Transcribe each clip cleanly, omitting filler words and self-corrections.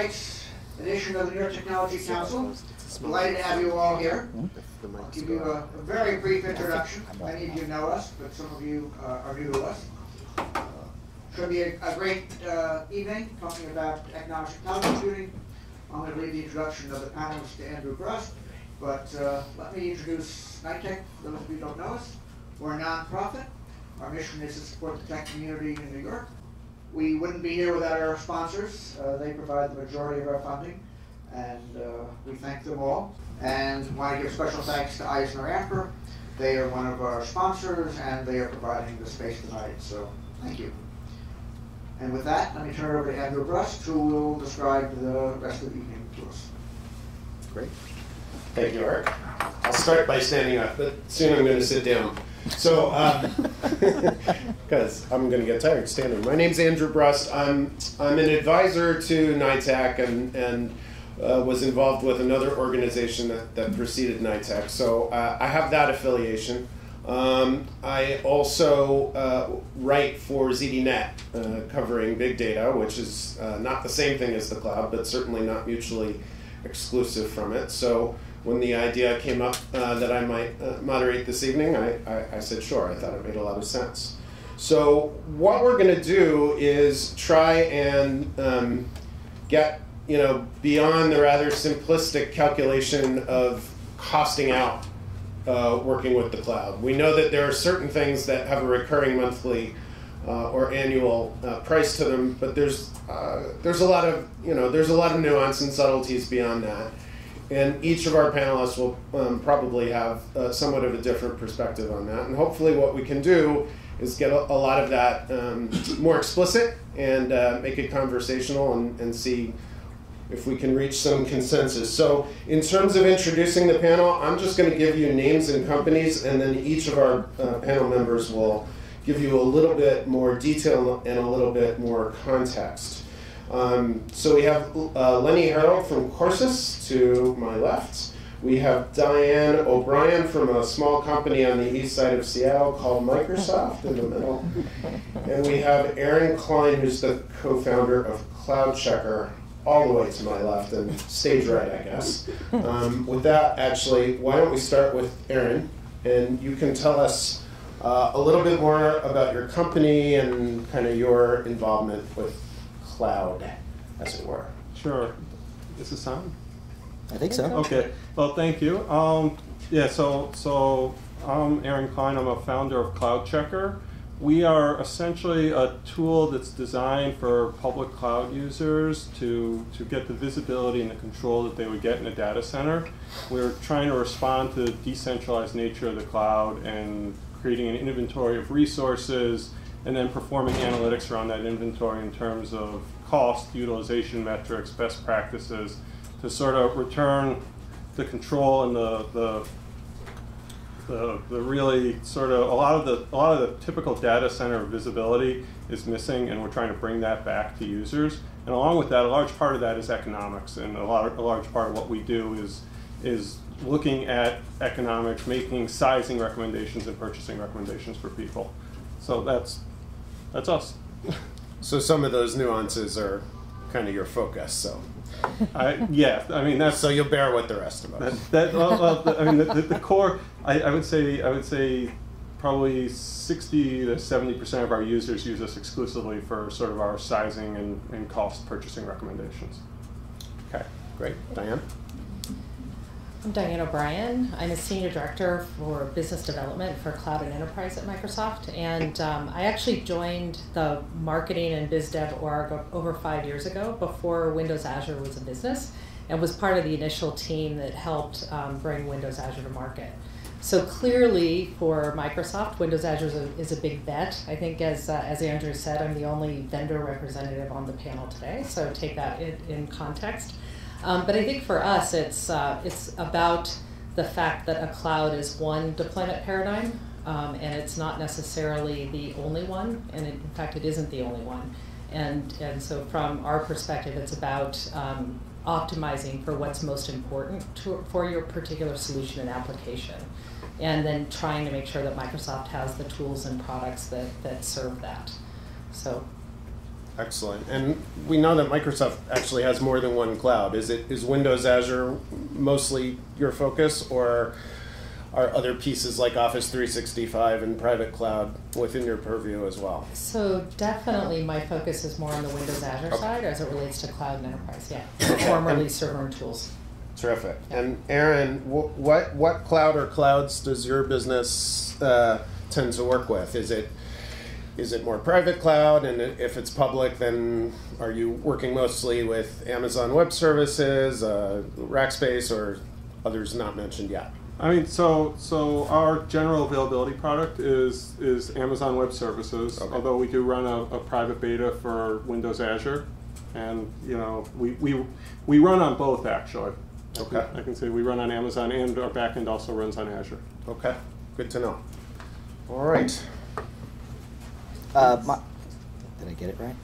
tonight's edition of the New York Technology Council. Delighted to have you all here. I'll give you a very brief introduction. Many of you know us, but some of you are new to us. Should be a great evening talking about economics and cloud computing. I'm going to leave the introduction of the panelists to Andrew Brust, but let me introduce NYTECH, for those of you who don't know us. We're a nonprofit. Our mission is to support the tech community in New York. We wouldn't be here without our sponsors. They provide the majority of our funding, and we thank them all. And want to give special thanks to EisnerAmper. They are one of our sponsors, and they are providing the space tonight, so thank you. And with that, let me turn it over to Andrew Brust, who will describe the rest of the evening to us. Great. Thank you, Eric. I'll start by standing up, but soon I'm going to sit down. So, because I'm going to get tired standing. My name's Andrew Brust. I'm an advisor to NYTECH and was involved with another organization that preceded NYTECH. So I have that affiliation. I also write for ZDNet, covering big data, which is not the same thing as the cloud, but certainly not mutually exclusive from it. So when the idea came up that I might moderate this evening, I said sure. I thought it made a lot of sense. So what we're going to do is try and get beyond the rather simplistic calculation of costing out working with the cloud. We know that there are certain things that have a recurring monthly or annual price to them, but there's a lot of nuance and subtleties beyond that. And each of our panelists will probably have somewhat of a different perspective on that. And hopefully what we can do is get a lot of that more explicit and make it conversational and see if we can reach some consensus. So in terms of introducing the panel, I'm just going to give you names and companies, and then each of our panel members will give you a little bit more detail and a little bit more context. So we have Lenny Herold from Corsis to my left. We have Diane O'Brien from a small company on the east side of Seattle called Microsoft in the middle. And we have Aaron Klein, who's the co-founder of CloudCheckr, all the way to my left and stage right, I guess. With that, actually, why don't we start with Aaron, and you can tell us a little bit more about your company and kind of your involvement with cloud, as it were. Sure. Is this on? I think so. Okay. Well, thank you. Yeah. So I'm Aaron Klein. I'm a founder of CloudCheckr. We are essentially a tool that's designed for public cloud users to get the visibility and the control that they would get in a data center. We're trying to respond to the decentralized nature of the cloud and creating an inventory of resources and then performing analytics around that inventory in terms of cost, utilization metrics, best practices to sort of return the control and the really sort of a lot of the typical data center visibility is missing, and we're trying to bring that back to users. And along with that, a large part of that is economics, and a large part of what we do is looking at economics, making sizing recommendations and purchasing recommendations for people. So that's us. So some of those nuances are kind of your focus. So. Yeah, I mean that's. So you'll bear with the rest of us. I mean the core. I would say probably 60 to 70% of our users use us exclusively for sort of our sizing and cost purchasing recommendations. Okay, great. Diane? I'm Diane O'Brien. I'm a senior director for business development for cloud and enterprise at Microsoft, and I actually joined the marketing and biz dev org over 5 years ago, before Windows Azure was a business, and was part of the initial team that helped bring Windows Azure to market. So clearly for Microsoft, Windows Azure is a big bet. I think as Andrew said, I'm the only vendor representative on the panel today, so take that in context. But I think for us, it's about the fact that a cloud is one deployment paradigm, and it's not necessarily the only one, and in fact, it isn't the only one. And so from our perspective, it's about optimizing for what's most important for your particular solution and application, and then trying to make sure that Microsoft has the tools and products that serve that. So Excellent. And we know that Microsoft actually has more than one cloud. Is Windows Azure mostly your focus, or are other pieces like Office 365 and private cloud within your purview as well? So definitely my focus is more on the Windows Azure side as it relates to cloud and enterprise, formerly server and tools. Terrific. And Aaron, what cloud or clouds does your business tend to work with? Is it more private cloud, and if it's public, then are you working mostly with Amazon Web Services, Rackspace, or others not mentioned yet? I mean, so our general availability product is Amazon Web Services, Okay. although we do run a private beta for Windows Azure, and we run on both actually. Okay. I can say we run on Amazon, and our backend also runs on Azure. Okay, good to know. All right. Did I get it right?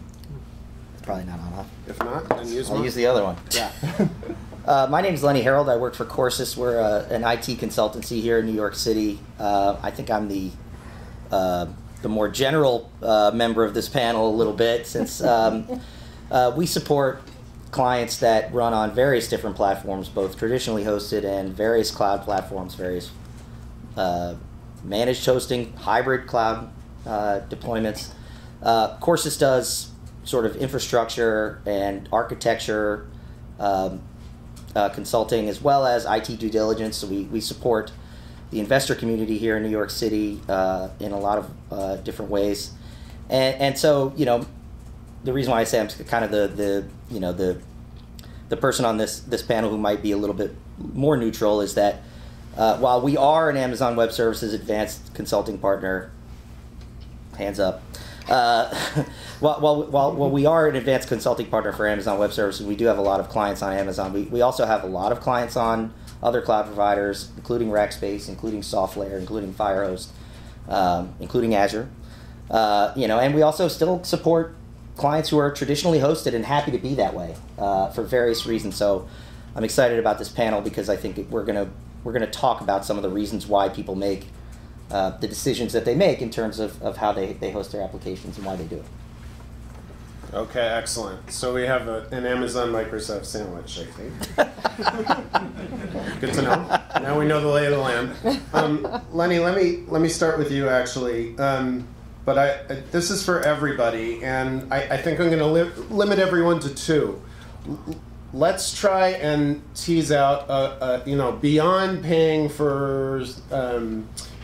It's probably not on, huh? If not, then I'll use the other one. Yeah. My name is Lenny Herold. I work for Corsis. We're an IT consultancy here in New York City. I think I'm the more general member of this panel a little bit, since we support clients that run on various different platforms, both traditionally hosted and various cloud platforms, various managed hosting, hybrid cloud deployments. Corsis does sort of infrastructure and architecture consulting, as well as IT due diligence. So we support the investor community here in New York City in a lot of different ways. And so, the reason why I say I'm kind of the person on this panel who might be a little bit more neutral is that while we are an Amazon Web Services advanced consulting partner, hands up. While we are an advanced consulting partner for Amazon Web Services, we do have a lot of clients on Amazon. We also have a lot of clients on other cloud providers, including Rackspace, including SoftLayer, including Firehose, including Azure. And we also still support clients who are traditionally hosted and happy to be that way for various reasons. So I'm excited about this panel because I think we're gonna talk about some of the reasons why people make the decisions that they make in terms of how they host their applications and why they do it. Okay, excellent. So we have an Amazon Microsoft sandwich, I think. Good to know. Now we know the lay of the land. Lenny, let me start with you actually. But this is for everybody, and I think I'm going to limit everyone to two. Let's try and tease out, beyond paying for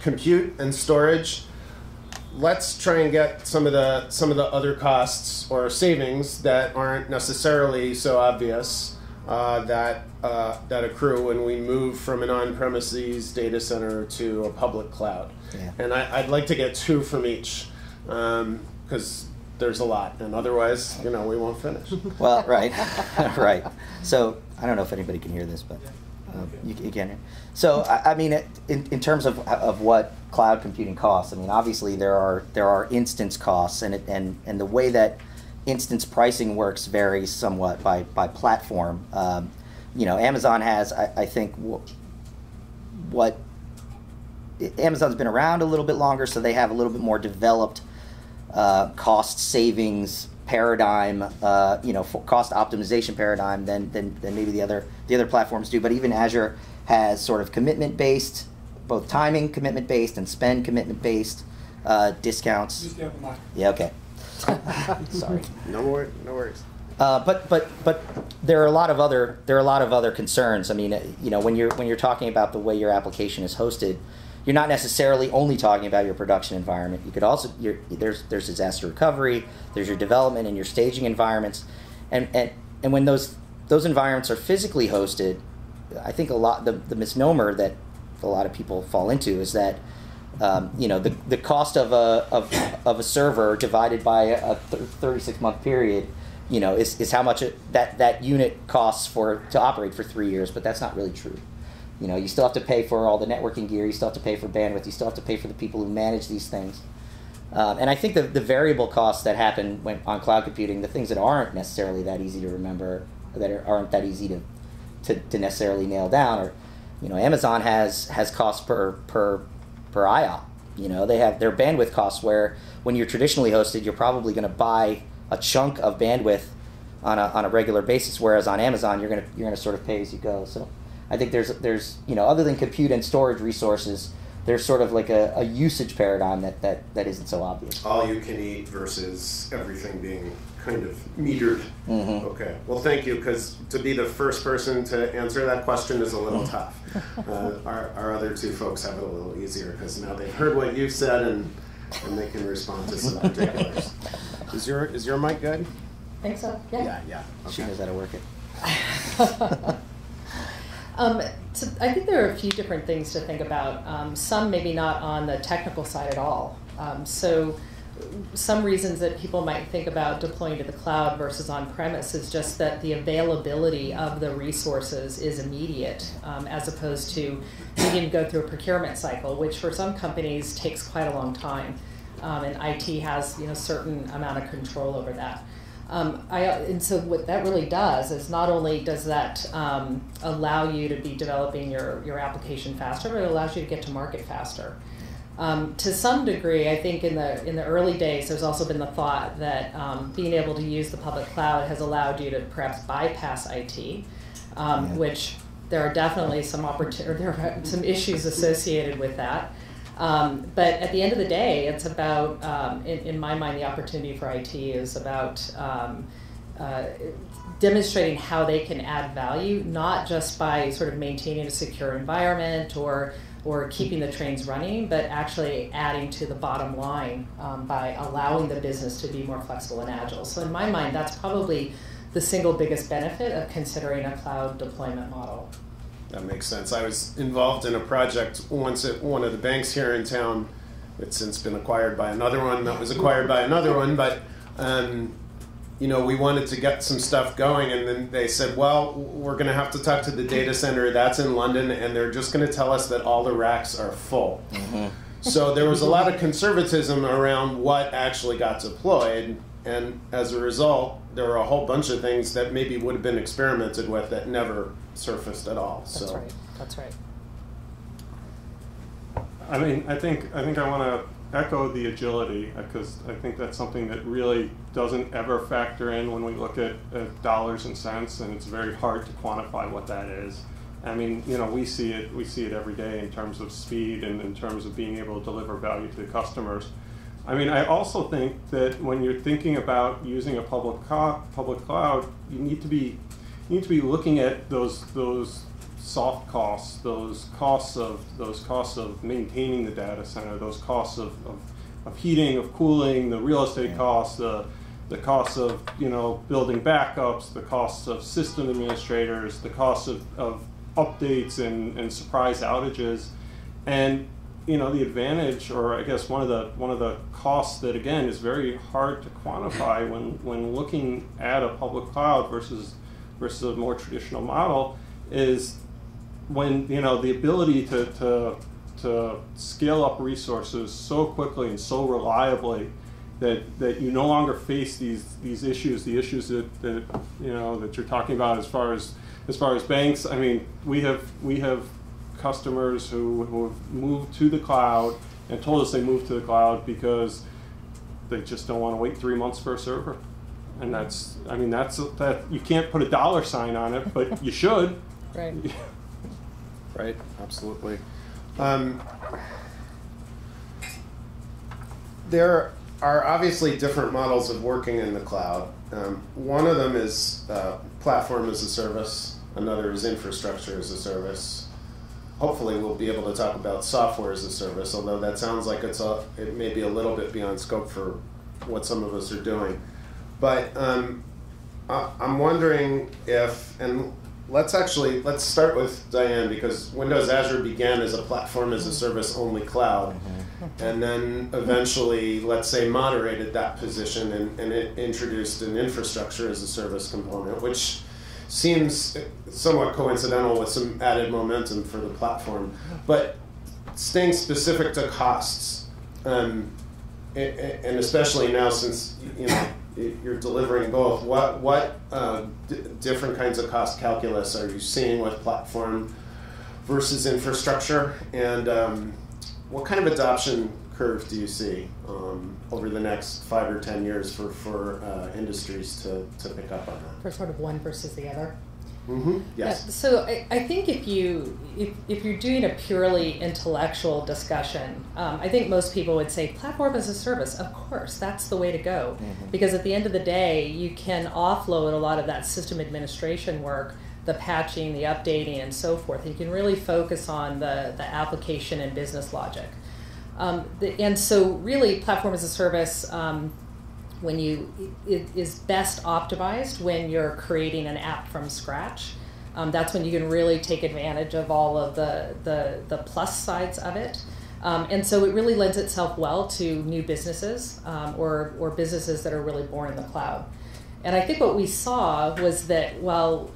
compute and storage. Let's try and get some of the other costs or savings that aren't necessarily so obvious that accrue when we move from an on-premises data center to a public cloud. Yeah. And I'd like to get two from each because there's a lot, and otherwise, we won't finish. Well, right, right. So I don't know if anybody can hear this, but you can hear. So I mean, in terms of what cloud computing costs, I mean, obviously there are instance costs, and the way that instance pricing works varies somewhat by platform. Amazon has, I think, what Amazon's been around a little bit longer, so they have a little bit more developed cost savings paradigm, cost optimization paradigm than maybe the other platforms do. But even Azure has sort of commitment-based, both timing commitment-based and spend commitment-based discounts. Yeah, okay. Sorry. No worries. But there are a lot of other concerns. I mean, when you're talking about the way your application is hosted, you're not necessarily only talking about your production environment. You could also there's disaster recovery, there's your development and your staging environments, and when those environments are physically hosted, I think the misnomer that a lot of people fall into is that the cost of a server divided by a 36-month period, is how much that unit costs to operate for 3 years, but that's not really true. You still have to pay for all the networking gear, you still have to pay for bandwidth, you still have to pay for the people who manage these things. And I think the variable costs that happen on cloud computing, the things that aren't necessarily that easy to remember, that aren't that easy to necessarily nail down, or Amazon has costs per IOP. They have their bandwidth costs, where when you're traditionally hosted, you're probably going to buy a chunk of bandwidth on a regular basis, whereas on Amazon you're gonna sort of pay as you go. So I think there's other than compute and storage resources, there's sort of like a usage paradigm that isn't so obvious. All you can eat versus everything being kind of metered. Mm-hmm. Okay. Well, thank you, because to be the first person to answer that question is a little tough. Our other two folks have it a little easier because now they've heard what you've said and they can respond to some particulars. Is your mic good? I think so, yeah. Yeah. Okay. She knows how to work it. So I think there are a few different things to think about. Some maybe not on the technical side at all. So some reasons that people might think about deploying to the cloud versus on-premise is just that the availability of the resources is immediate, as opposed to needing to go through a procurement cycle, which for some companies takes quite a long time, and IT has certain amount of control over that. And so what that really does is not only does that allow you to be developing your application faster, but it allows you to get to market faster. To some degree, I think in the early days, there's also been the thought that being able to use the public cloud has allowed you to perhaps bypass IT, which there are definitely some issues associated with that. But at the end of the day, it's about, in my mind, the opportunity for IT is about demonstrating how they can add value, not just by sort of maintaining a secure environment or keeping the trains running, but actually adding to the bottom line by allowing the business to be more flexible and agile. So in my mind, that's probably the single biggest benefit of considering a cloud deployment model. That makes sense. I was involved in a project once at one of the banks here in town. It's since been acquired by another one that was acquired by another one, but we wanted to get some stuff going, and then they said, well, we're going to have to talk to the data center that's in London, and they're just going to tell us that all the racks are full. Mm-hmm. So there was a lot of conservatism around what actually got deployed, and as a result, there were a whole bunch of things that maybe would have been experimented with that never surfaced at all. That's right. I mean, I think I want to echo the agility, because I think that's something that really doesn't ever factor in when we look at dollars and cents, and it's very hard to quantify what that is. I mean, we see it every day in terms of speed and in terms of being able to deliver value to the customers. I mean, I also think that when you're thinking about using a public cloud, you need to be looking at those soft costs, those costs of maintaining the data center, those costs of heating, of cooling, the real estate costs, the costs of building backups, the costs of system administrators, the costs of updates and surprise outages, and the advantage, or I guess one of the costs that again is very hard to quantify when looking at a public cloud versus a more traditional model, is when the ability to scale up resources so quickly and so reliably that you no longer face these issues, the issues that you're talking about as far as banks. I mean, we have customers who have moved to the cloud and told us they moved to the cloud because they just don't want to wait 3 months for a server. And that's you can't put a dollar sign on it, but you should. Right. Right, absolutely. There are obviously different models of working in the cloud. One of them is platform as a service. Another is infrastructure as a service. Hopefully we'll be able to talk about software as a service, although that sounds like it may be a little bit beyond scope for what some of us are doing. But I'm wondering if, and let's start with Diane, because Windows Azure began as a platform as a service only cloud, and then eventually, let's say, moderated that position and it introduced an infrastructure as a service component, which seems somewhat coincidental with some added momentum for the platform. But staying specific to costs, and especially now since you're delivering both, what different kinds of cost calculus are you seeing with platform versus infrastructure? And what kind of adoption curve do you see over the next 5 or 10 years for industries to pick up on that? For sort of one versus the other. Mm-hmm. Yes. Yeah, so I think if you're doing a purely intellectual discussion, I think most people would say platform as a service. Of course, that's the way to go, because at the end of the day, you can offload a lot of that system administration work, the patching, the updating, and so forth. You can really focus on the application and business logic. And so really, platform as a service, it is best optimized when you're creating an app from scratch. That's when you can really take advantage of all of the plus sides of it. And so it really lends itself well to new businesses or businesses that are really born in the cloud. And I think what we saw was that, well,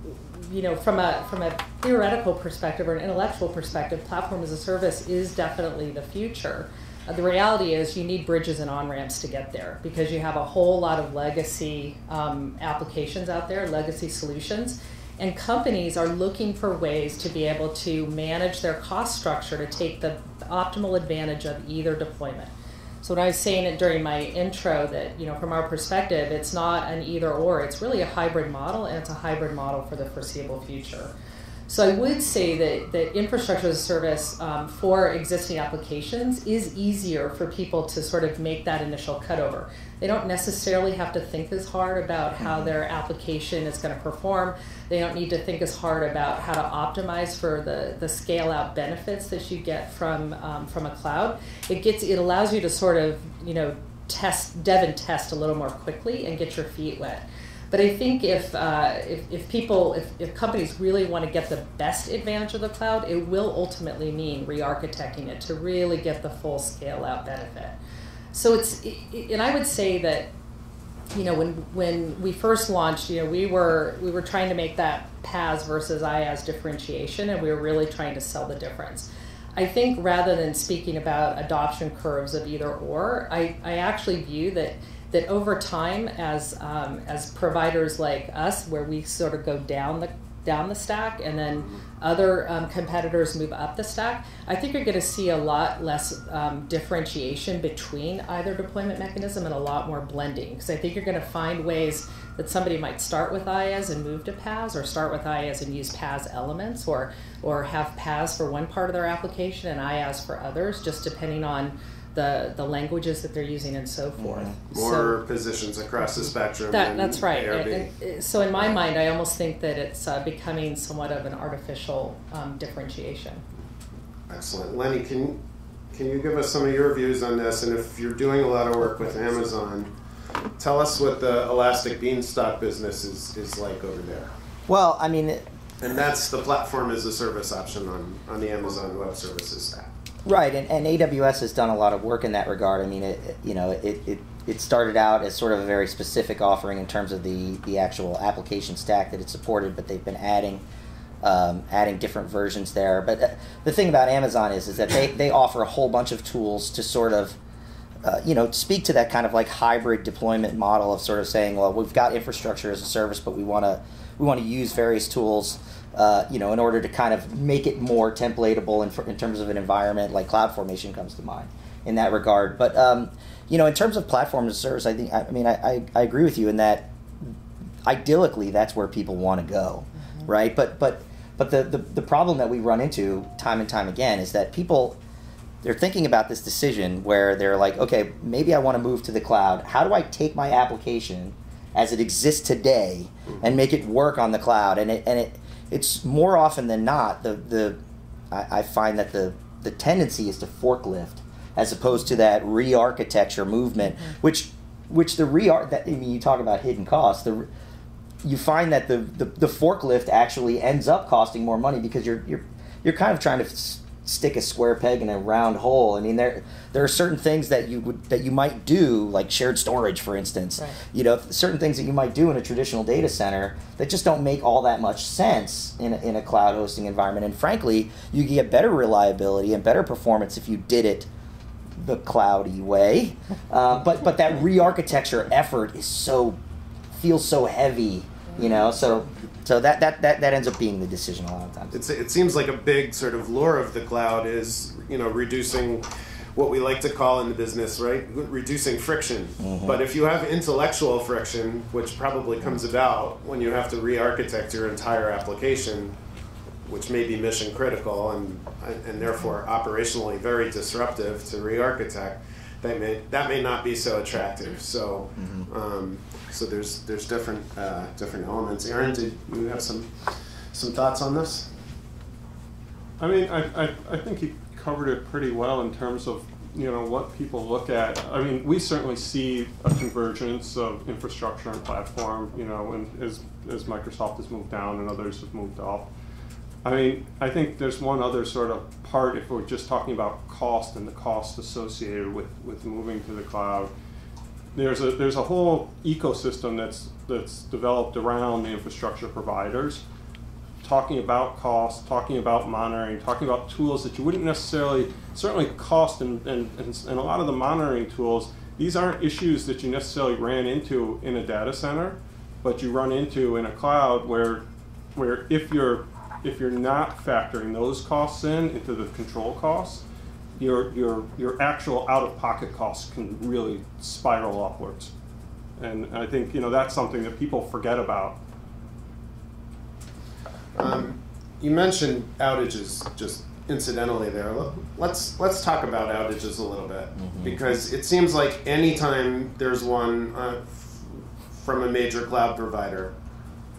from a theoretical perspective or an intellectual perspective, platform as a service is definitely the future. The reality is you need bridges and on-ramps to get there, because you have a whole lot of legacy applications out there, legacy solutions, and companies are looking for ways to be able to manage their cost structure to take the optimal advantage of either deployment. So when I was saying it during my intro that, from our perspective, it's not an either or, it's really a hybrid model, and it's a hybrid model for the foreseeable future. So I would say that infrastructure as a service for existing applications is easier for people to sort of make that initial cutover. They don't necessarily have to think as hard about how their application is going to perform. They don't need to think as hard about how to optimize for the scale out benefits that you get from a cloud. It allows you to sort of dev and test a little more quickly and get your feet wet. But I think if companies really want to get the best advantage of the cloud, it will ultimately mean re-architecting it to really get the full scale out benefit. So and I would say that, when we first launched, we were trying to make that PaaS versus IaaS differentiation, and we were really trying to sell the difference. I think rather than speaking about adoption curves of either or, I actually view that over time, as providers like us, where we sort of go down the stack, and then other competitors move up the stack, I think you're going to see a lot less differentiation between either deployment mechanism and a lot more blending. Because I think you're going to find ways that somebody might start with IaaS and move to PaaS, or start with IaaS and use PaaS elements, or have PaaS for one part of their application and IaaS for others, just depending on the languages that they're using and so forth. More positions across the spectrum. That's right. And so in my mind, I almost think that it's becoming somewhat of an artificial differentiation. Excellent. Lenny, can you give us some of your views on this? And if you're doing a lot of work with Amazon, tell us what the Elastic Beanstalk business is like over there. Well, I mean... And that's the platform as a service option on the Amazon Web Services stack. Right, and AWS has done a lot of work in that regard. I mean, it started out as sort of a very specific offering in terms of the actual application stack that it supported, but they've been adding different versions there. But the thing about Amazon is that they offer a whole bunch of tools to sort of speak to that kind of like hybrid deployment model of sort of saying, well, we've got infrastructure as a service, but we want to use various tools in order to kind of make it more templatable in terms of an environment. Like CloudFormation comes to mind in that regard. But in terms of platform as a service, I agree with you in that idyllically that's where people want to go, right? But the problem that we run into time and time again is that they're thinking about this decision where they're like, okay, maybe I want to move to the cloud. How do I take my application as it exists today and make it work on the cloud? And it's more often than not, I find that the tendency is to forklift as opposed to that re-architecture movement, which you talk about hidden costs. You find that the forklift actually ends up costing more money because you're kind of trying to stick a square peg in a round hole. I mean, there are certain things that you might do, like shared storage, for instance. Right. Certain things that you might do in a traditional data center that just don't make all that much sense in a cloud hosting environment. And frankly, you get better reliability and better performance if you did it the cloudy way. But that re-architecture effort feels so heavy, So that ends up being the decision a lot of times. It seems like a big sort of lure of the cloud is reducing what we like to call in the business, right, reducing friction. But if you have intellectual friction, which probably comes about when you have to re-architect your entire application, which may be mission critical and therefore operationally very disruptive to re-architect, that may not be so attractive. So so there's different elements. Aaron, did you have some thoughts on this? I mean, I think he covered it pretty well in terms of, you know, what people look at. I mean, we certainly see a convergence of infrastructure and platform, you know, and as Microsoft has moved down and others have moved up. I mean, I think there's one other sort of part, if we're just talking about cost and the cost associated with moving to the cloud. There's a whole ecosystem that's developed around the infrastructure providers, talking about cost, talking about monitoring, talking about tools that you wouldn't necessarily, certainly cost and a lot of the monitoring tools, these aren't issues that you necessarily ran into in a data center, but you run into in a cloud where if you're not factoring those costs into the control costs, your actual out-of-pocket costs can really spiral upwards. And I think, you know, that's something that people forget about. You mentioned outages just incidentally there. Let's talk about outages a little bit, because it seems like anytime there's one from a major cloud provider,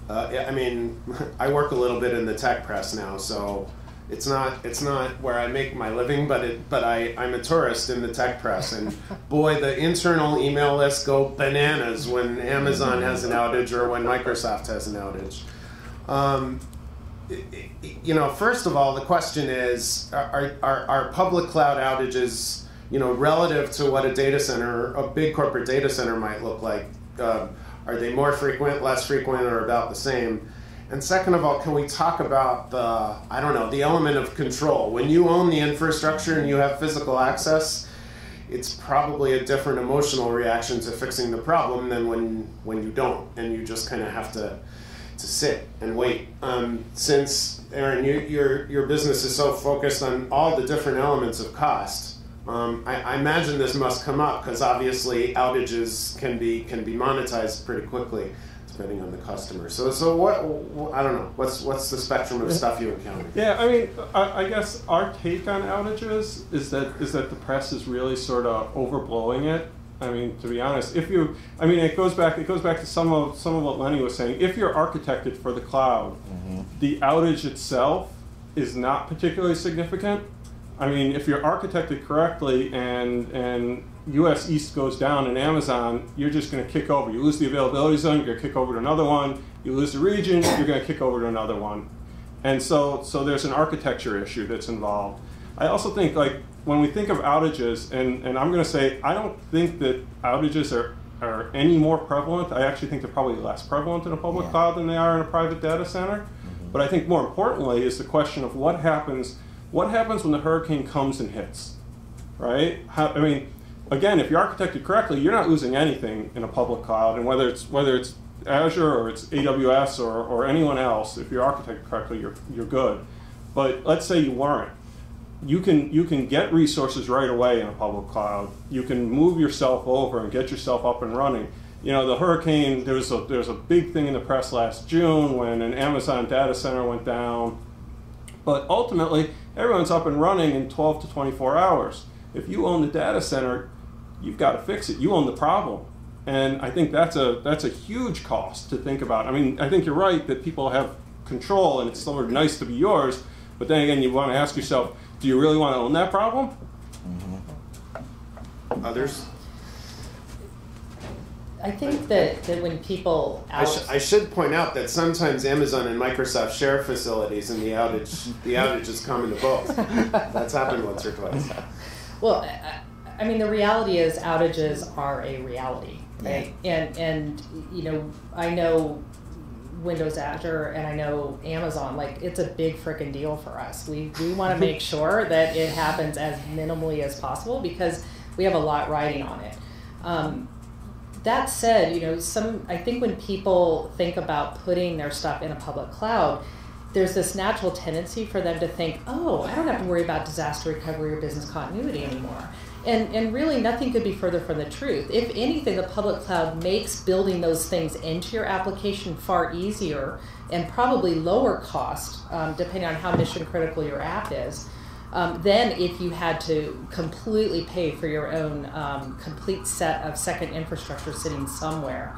I mean, I work a little bit in the tech press now, so it's not where I make my living, but I'm a tourist in the tech press, and boy, the internal email lists go bananas when Amazon has an outage or when Microsoft has an outage. You know, first of all, the question is, are public cloud outages, you know, relative to what a data center, a big corporate data center might look like? Are they more frequent, less frequent, or about the same? And second of all, can we talk about the element of control? When you own the infrastructure and you have physical access, it's probably a different emotional reaction to fixing the problem than when you don't, and you just kind of have to sit and wait. Since, Aaron, your business is so focused on all the different elements of cost, I imagine this must come up because obviously outages can be monetized pretty quickly depending on the customer. So what I don't know. What's the spectrum of stuff you encounter? Yeah, I mean, I guess our take on outages is that the press is really sort of overblowing it. I mean, to be honest, it goes back to some of what Lenny was saying. If you're architected for the cloud, the outage itself is not particularly significant. I mean, if you're architected correctly and US East goes down in Amazon, you're just going to kick over. You lose the availability zone, you're going to kick over to another one. You lose the region, you're going to kick over to another one. And so there's an architecture issue that's involved. I also think, like, when we think of outages, and I'm going to say, I don't think that outages are any more prevalent. I actually think they're probably less prevalent in a public cloud than they are in a private data center. But I think more importantly is the question of what happens when the hurricane comes and hits, right? I mean, again, if you're architected correctly, you're not losing anything in a public cloud, and whether it's Azure or it's AWS or anyone else, if you're architected correctly, you're good. But let's say you weren't. You can get resources right away in a public cloud. You can move yourself over and get yourself up and running. You know, the hurricane, there was a big thing in the press last June when an Amazon data center went down. But ultimately, everyone's up and running in 12 to 24 hours. If you own the data center, you've got to fix it. You own the problem. And I think that's a huge cost to think about. I mean, I think you're right that people have control and it's sort of nice to be yours, but then again, you want to ask yourself, do you really want to own that problem? Others? I think that when people I should point out that sometimes Amazon and Microsoft share facilities, and the outages come into both. That's happened once or twice. Well, I mean, the reality is outages are a reality, right? And you know, I know Windows Azure and I know Amazon, like, it's a big frickin' deal for us. We want to make sure that it happens as minimally as possible because we have a lot riding on it. That said, you know, I think when people think about putting their stuff in a public cloud, there's this natural tendency for them to think, oh, I don't have to worry about disaster recovery or business continuity anymore. And really nothing could be further from the truth. If anything, the public cloud makes building those things into your application far easier and probably lower cost, depending on how mission critical your app is, than if you had to completely pay for your own complete set of second infrastructure sitting somewhere.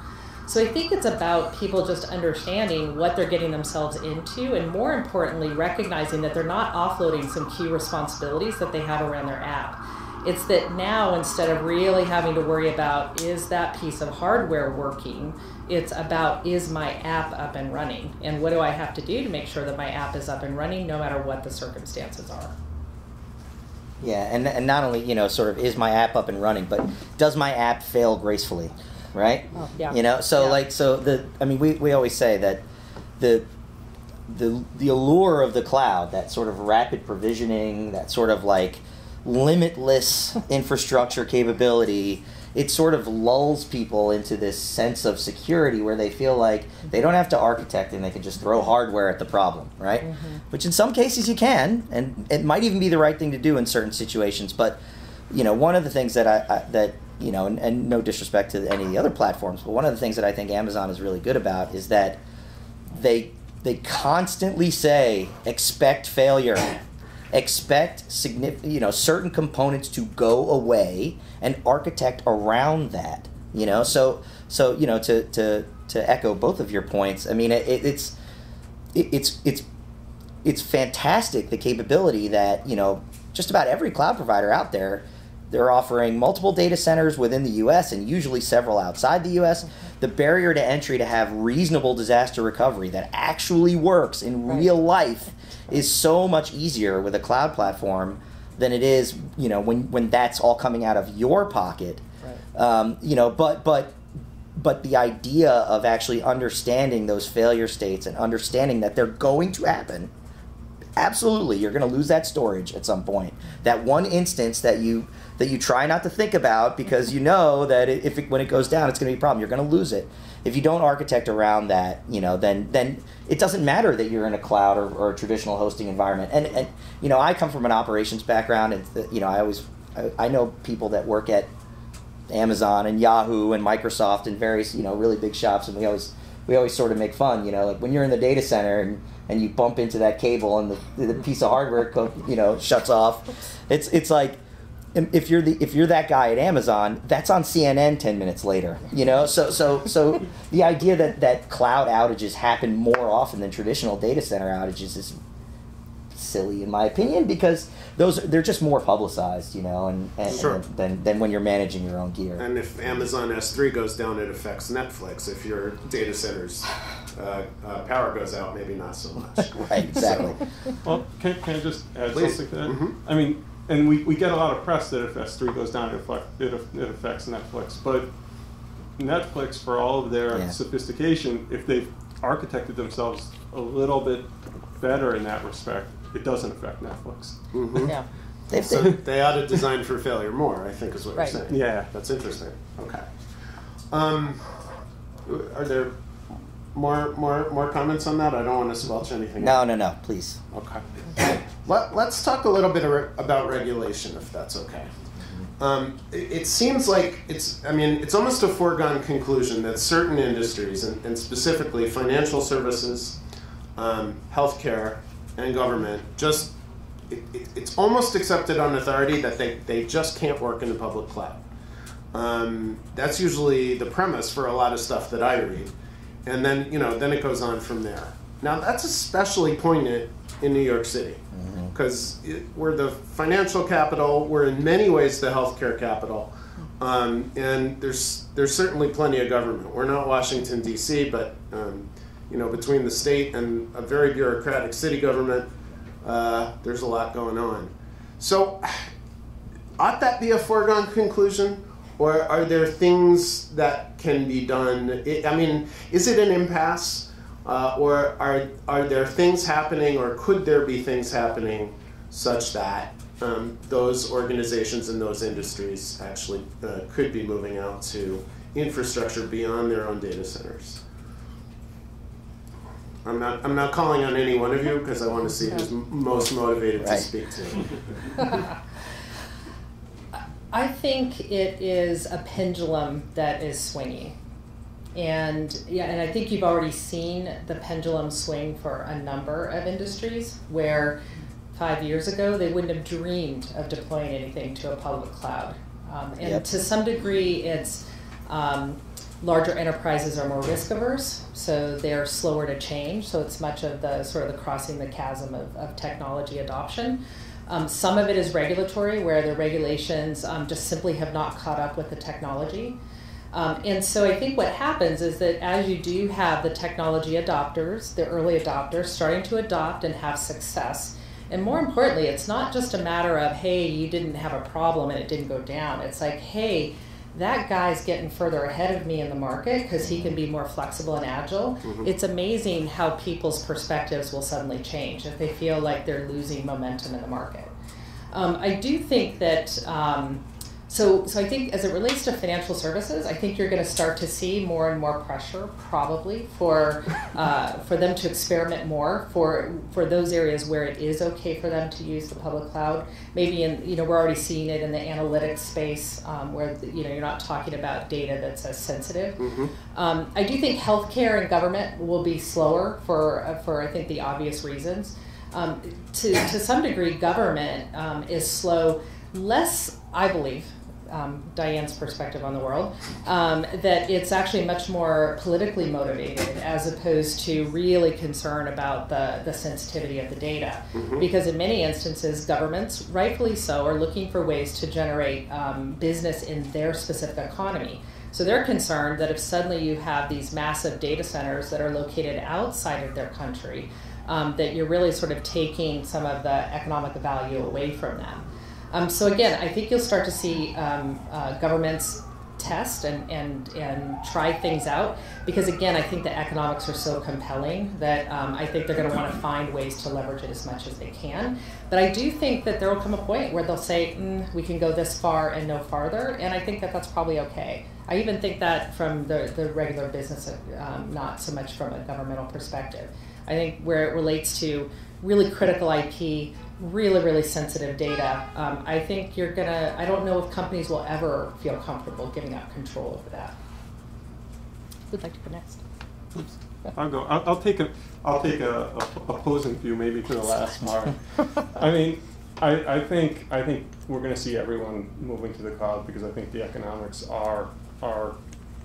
So I think it's about people just understanding what they're getting themselves into, and more importantly, recognizing that they're not offloading some key responsibilities that they have around their app. It's that now, instead of really having to worry about, is that piece of hardware working, it's about, is my app up and running? And what do I have to do to make sure that my app is up and running no matter what the circumstances are? Yeah, and not only, sort of, is my app up and running, but does my app fail gracefully, right? Oh, yeah. We always say that the allure of the cloud, that sort of rapid provisioning, that sort of like limitless infrastructure capability, it sort of lulls people into this sense of security where they feel like they don't have to architect and they can just throw hardware at the problem, right? Mm-hmm. Which in some cases you can, and it might even be the right thing to do in certain situations. But one of the things that and no disrespect to any of the other platforms, but one of the things that I think Amazon is really good about is that they constantly say, expect failure. Expect certain components to go away and architect around that. So to echo both of your points, I mean it's fantastic, the capability that just about every cloud provider out there, they're offering multiple data centers within the U.S. and usually several outside the U.S. The barrier to entry to have reasonable disaster recovery that actually works in real life is so much easier with a cloud platform than it is, when that's all coming out of your pocket. Right. But the idea of actually understanding those failure states and understanding that they're going to happen. Absolutely, you're going to lose that storage at some point. That one instance that you try not to think about because you know that when it goes down, it's going to be a problem. You're going to lose it. If you don't architect around that, then it doesn't matter that you're in a cloud or a traditional hosting environment. And I come from an operations background, and I know people that work at Amazon and Yahoo and Microsoft and various really big shops, and we always sort of make fun. Like when you're in the data center and you bump into that cable and the piece of hardware shuts off. It's like, if you're that guy at Amazon, that's on CNN 10 minutes later. So the idea that cloud outages happen more often than traditional data center outages is silly in my opinion, because they're just more publicized, and Sure. than when you're managing your own gear. And if Amazon S3 goes down, it affects Netflix. If your data center's power goes out, maybe not so much. Right, exactly. Well, can I just add Please. something to that? Mm-hmm. I mean, and we get a lot of press that if S3 goes down, it affects Netflix. But Netflix, for all of their sophistication, if they've architected themselves a little bit better in that respect, it doesn't affect Netflix. Mm-hmm. Yeah. So they ought to design for failure more, I think is what Right. you're saying. Yeah. That's interesting. Okay. Are there more comments on that? I don't want to squelch anything out. No, please. Okay. Let's talk a little bit about regulation, if that's okay. It seems like it's almost a foregone conclusion that certain industries, and specifically financial services, healthcare, and government, it's almost accepted on authority that they just can't work in the public cloud. That's usually the premise for a lot of stuff that I read. And then, then it goes on from there. Now, that's especially poignant in New York City, because we're the financial capital. We're in many ways the healthcare capital, and there's certainly plenty of government. We're not Washington D.C., but between the state and a very bureaucratic city government, there's a lot going on. So, ought that be a foregone conclusion, or are there things that can be done? Is it an impasse? Or are there things happening, or could there be things happening such that those organizations and those industries actually could be moving out to infrastructure beyond their own data centers? I'm not calling on any one of you because I want to see who's most motivated to speak to. I think it is a pendulum that is swinging. And I think you've already seen the pendulum swing for a number of industries where 5 years ago they wouldn't have dreamed of deploying anything to a public cloud. And to some degree it's larger enterprises are more risk averse, so they're slower to change. So it's much of the sort of the crossing the chasm of technology adoption. Some of it is regulatory, where the regulations just simply have not caught up with the technology. And so I think what happens is that as you do have the technology adopters, the early adopters, starting to adopt and have success, and more importantly, it's not just a matter of, hey, you didn't have a problem and it didn't go down. It's like, hey, that guy's getting further ahead of me in the market because he can be more flexible and agile. Mm-hmm. It's amazing how people's perspectives will suddenly change if they feel like they're losing momentum in the market. I do think that, so I think as it relates to financial services, I think you're going to start to see more and more pressure probably for them to experiment more for those areas where it is okay for them to use the public cloud. Maybe we're already seeing it in the analytics space where you're not talking about data that's as sensitive. Mm-hmm. I do think healthcare and government will be slower for I think the obvious reasons. To some degree, government is slow, less, I believe, Diane's perspective on the world, that it's actually much more politically motivated as opposed to really concerned about the sensitivity of the data. Mm-hmm. Because in many instances, governments, rightfully so, are looking for ways to generate business in their specific economy. So they're concerned that if suddenly you have these massive data centers that are located outside of their country, that you're really sort of taking some of the economic value away from them. So again, I think you'll start to see governments test and try things out because again, I think the economics are so compelling that I think they're going to want to find ways to leverage it as much as they can. But I do think that there will come a point where they'll say, we can go this far and no farther, and I think that that's probably okay. I even think that from the regular business, not so much from a governmental perspective. I think where it relates to really critical IP, really, really sensitive data, I think I don't know if companies will ever feel comfortable giving up control over that. Who'd like to go next? I'll go. I'll take a opposing view maybe to the last Mark. I mean, I think we're going to see everyone moving to the cloud because I think the economics are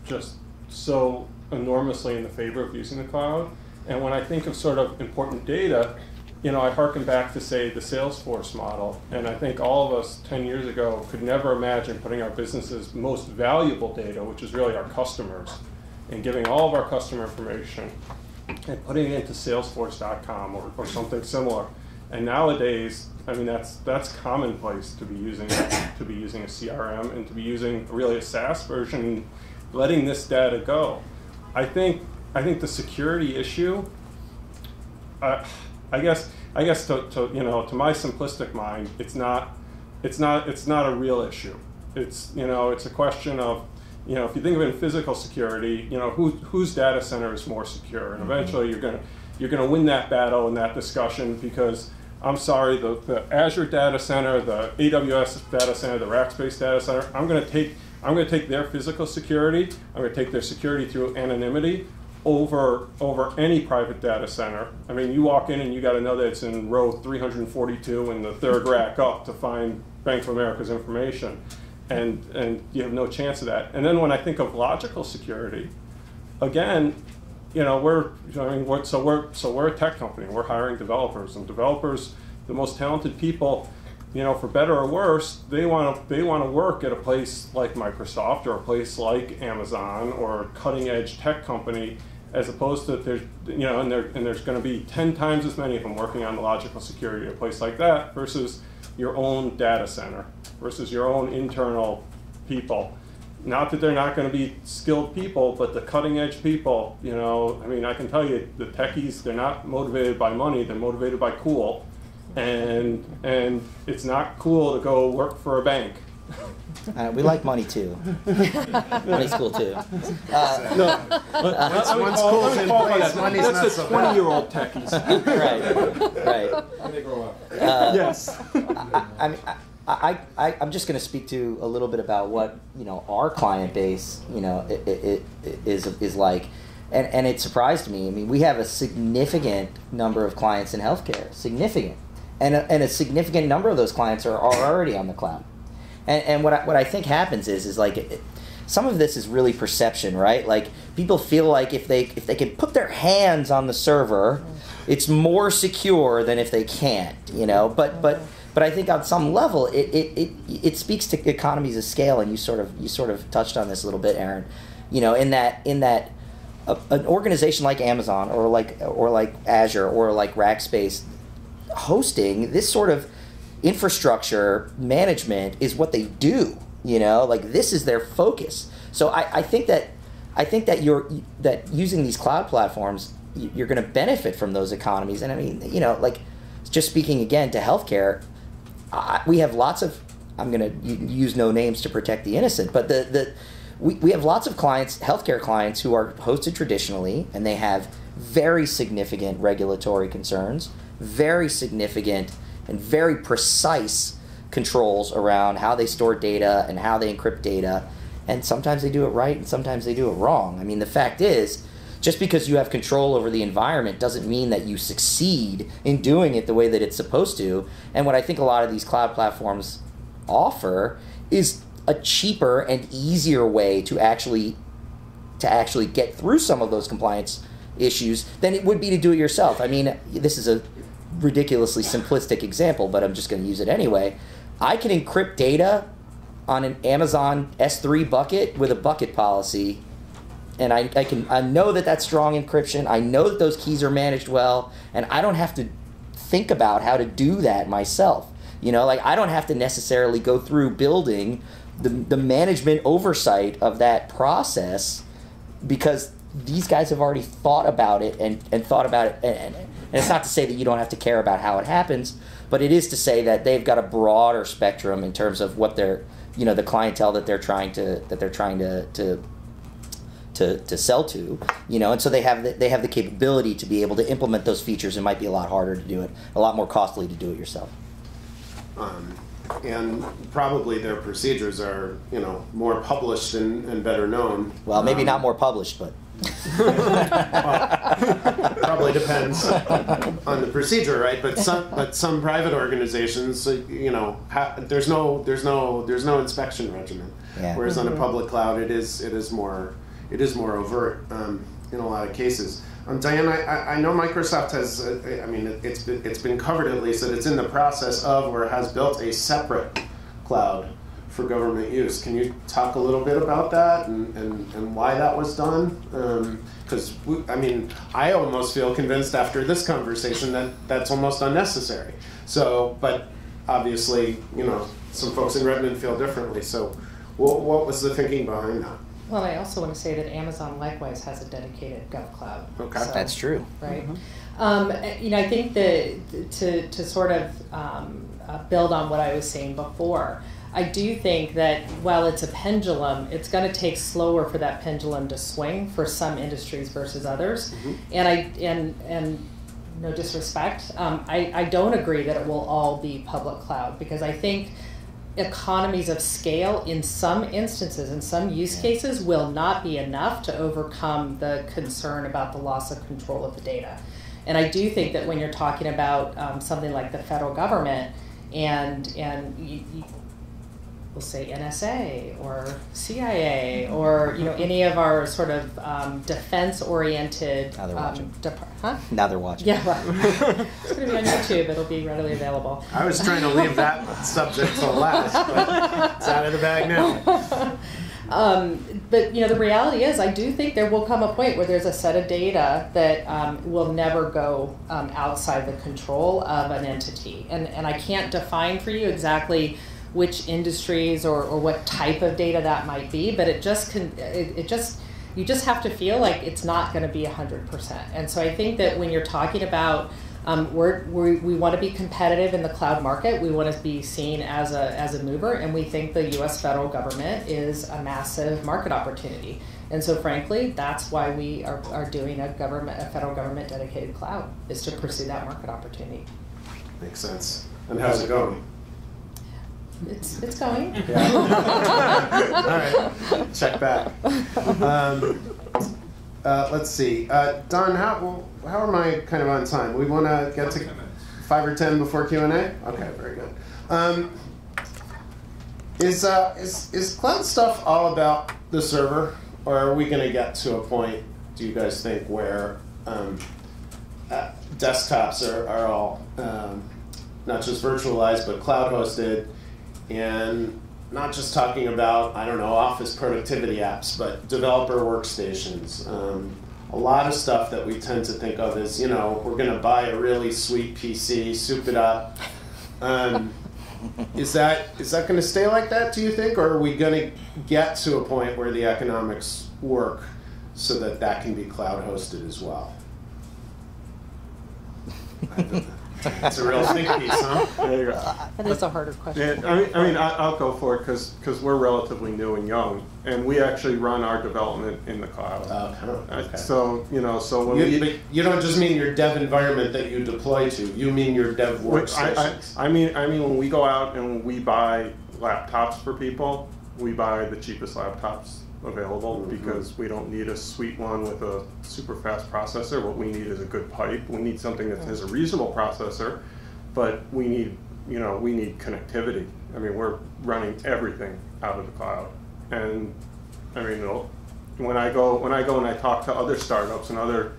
just so enormously in the favor of using the cloud. And when I think of sort of important data, I hearken back to, say, the Salesforce model. And I think all of us 10 years ago could never imagine putting our business's most valuable data, which is really our customers, and giving all of our customer information and putting it into Salesforce.com or something similar. And nowadays, I mean, that's commonplace to be using a CRM and to be using really a SaaS version, letting this data go. I think the security issue, I guess to my simplistic mind, it's not a real issue. It's a question of, if you think of it in physical security, whose data center is more secure, and eventually you're gonna win that battle and that discussion because I'm sorry, the Azure data center, the AWS data center, the Rackspace data center, I'm gonna take their physical security, I'm gonna take their security through anonymity over any private data center. I mean, you walk in and you got to know that it's in row 342 in the third rack up to find Bank of America's information, and you have no chance of that. And then when I think of logical security, again, we're a tech company. We're hiring developers, and developers, the most talented people, for better or worse, they want to work at a place like Microsoft or a place like Amazon or a cutting edge tech company, as opposed to there's going to be 10 times as many of them working on the logical security at a place like that versus your own data center, versus your own internal people. Not that they're not going to be skilled people, but the cutting edge people, I mean, I can tell you, the techies, they're not motivated by money, they're motivated by cool. And it's not cool to go work for a bank. We like money too. Money's cool too. Once cool's in place, money's not That's so the bad. 20-year-old techies. Right. When they grow up. Yes. I'm just going to speak to a little bit about what our client base it is like, and it surprised me. I mean, we have a significant number of clients in healthcare, significant, and a significant number of those clients are already on the cloud. And what I think happens is like some of this is really perception, right? Like people feel like if they can put their hands on the server, it's more secure than if they can't, But I think on some level it speaks to economies of scale, and you sort of touched on this a little bit, Aaron. In that an organization like Amazon or like Azure or like Rackspace hosting this sort of infrastructure management is what they do. Like this is their focus. So I think that using these cloud platforms, you're going to benefit from those economies. And I mean, like just speaking again to healthcare, we have lots of, I'm going to use no names to protect the innocent, but we have lots of clients, healthcare clients, who are hosted traditionally, and they have very significant regulatory concerns, very significant and very precise controls around how they store data and how they encrypt data. And sometimes they do it right and sometimes they do it wrong. I mean, the fact is, just because you have control over the environment doesn't mean that you succeed in doing it the way that it's supposed to. And what I think a lot of these cloud platforms offer is a cheaper and easier way to actually get through some of those compliance issues than it would be to do it yourself. I mean, this is a ridiculously simplistic example, but I'm just going to use it anyway. I can encrypt data on an Amazon S3 bucket with a bucket policy, and I know that that's strong encryption. I know that those keys are managed well, and I don't have to think about how to do that myself. Like I don't have to necessarily go through building the management oversight of that process, because these guys have already thought about it and thought about it. And it's not to say that you don't have to care about how it happens, but it is to say that they've got a broader spectrum in terms of what they're, the clientele that they're trying to sell to, and so they have the capability to be able to implement those features. It might be a lot harder to do it, a lot more costly to do it yourself. And probably their procedures are, more published and better known. Well, maybe not more published, but probably depends on the procedure, right? But some private organizations, there's no inspection regimen. Yeah. Whereas on a public cloud, it is more overt in a lot of cases. Diane, I know Microsoft has, it's been covered at least that it's in the process of or has built a separate cloud for government use. Can you talk a little bit about that and why that was done? Because, I almost feel convinced after this conversation that that's almost unnecessary. So, but obviously, some folks in Redmond feel differently. So what was the thinking behind that? Well, I also want to say that Amazon likewise has a dedicated GovCloud. Okay, so, that's true. Right. I think that to sort of build on what I was saying before, I do think that while it's a pendulum, it's going to take slower for that pendulum to swing for some industries versus others. Mm-hmm. And no disrespect, I don't agree that it will all be public cloud, because I think economies of scale in some instances, in some use cases, will not be enough to overcome the concern about the loss of control of the data. And I do think that when you're talking about something like the federal government, and we'll say NSA or CIA or any of our sort of defense-oriented. Now they're watching. Huh? Now they're watching. Yeah, well, it's going to be on YouTube. It'll be readily available. I was trying to leave that subject to last, but it's out of the bag now. But the reality is, I do think there will come a point where there's a set of data that will never go outside the control of an entity, and I can't define for you exactly which industries or what type of data that might be, but you just have to feel like it's not going to be 100%. And so I think that when you're talking about We want to be competitive in the cloud market. We want to be seen as a mover, and we think the U.S. federal government is a massive market opportunity. And so, frankly, that's why we are doing a federal government dedicated cloud, is to pursue that market opportunity. Makes sense. And how's it going? It's going. Yeah. All right. Check back. Let's see. Don, how am I kind of on time? We want to get to 5 or 10 before Q&A? Okay, very good. Is cloud stuff all about the server, or are we going to get to a point, do you guys think, where desktops are all not just virtualized, but cloud hosted, and not just talking about, I don't know, office productivity apps, but developer workstations. A lot of stuff that we tend to think of as, we're going to buy a really sweet PC, soup it up. Is that going to stay like that, do you think, or are we going to get to a point where the economics work so that can be cloud hosted as well? It's a real think piece, huh? There you go. That is a harder question. Yeah, I mean, I'll go for it because we're relatively new and young, and we actually run our development in the cloud. Okay. So when you don't just mean your dev environment that you deploy to. You mean your dev workstations. I mean when we go out and we buy laptops for people, we buy the cheapest laptops available, because we don't need a sweet one with a super fast processor. What we need is a good pipe. We need something that has a reasonable processor, but we need connectivity. I mean, we're running everything out of the cloud. And I mean, when I go and I talk to other startups and other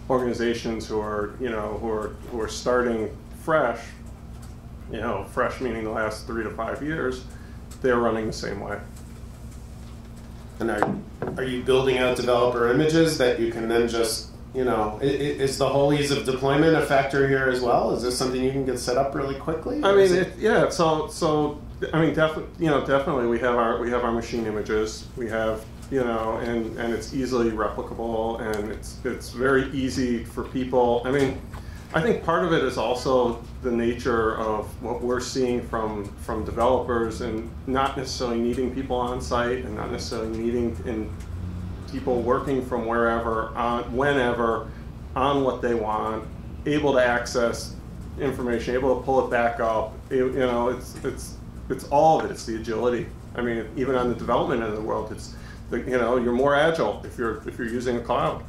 organizations who are starting fresh, fresh meaning the last 3 to 5 years, they're running the same way. And are you building out developer images that you can then just, is the whole ease of deployment a factor here as well? Is this something you can get set up really quickly? I mean, So I mean, definitely we have our machine images. We have, and it's easily replicable, and it's very easy for people. I mean, I think part of it is also the nature of what we're seeing from developers, and not necessarily needing people on site, and not necessarily needing people working from wherever, whenever, on what they want, able to access information, able to pull it back up. It's all of it. It's the agility. I mean, even on the development end of the world, it's you're more agile if you're using a cloud.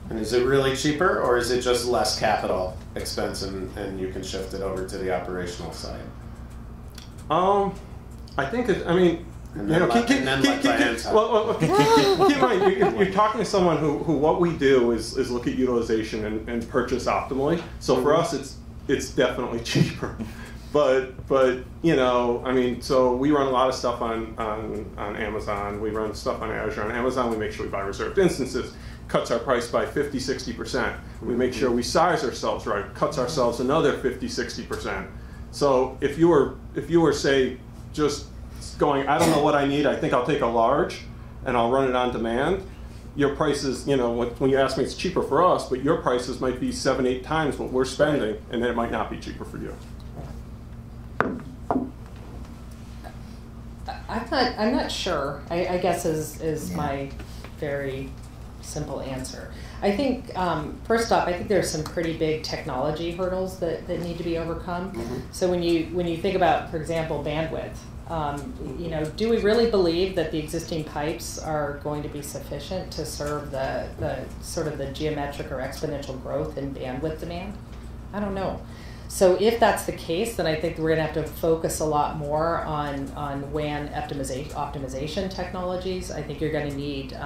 And is it really cheaper, or is it just less capital expense and you can shift it over to the operational side? I think I mean, keep in mind, you're talking to someone who what we do is look at utilization and purchase optimally. So for us, it's definitely cheaper. But I mean, so we run a lot of stuff on Amazon. We run stuff on Azure. On Amazon, we make sure we buy reserved instances. Cuts our price by 50, 60%. We make sure we size ourselves right, cuts ourselves another 50, 60%. So if you were say just going, I don't know what I need, I think I'll take a large and I'll run it on demand, your prices, when you ask me, it's cheaper for us, but your prices might be 7, 8 times what we're spending, and then it might not be cheaper for you. I'm not sure, I guess is my very simple answer. I think, first off, I think there's some pretty big technology hurdles that need to be overcome. Mm-hmm. So when you think about, for example, bandwidth, do we really believe that the existing pipes are going to be sufficient to serve the sort of the geometric or exponential growth in bandwidth demand? I don't know. So if that's the case, then I think we're going to have to focus a lot more on WAN optimization technologies. I think you're going to need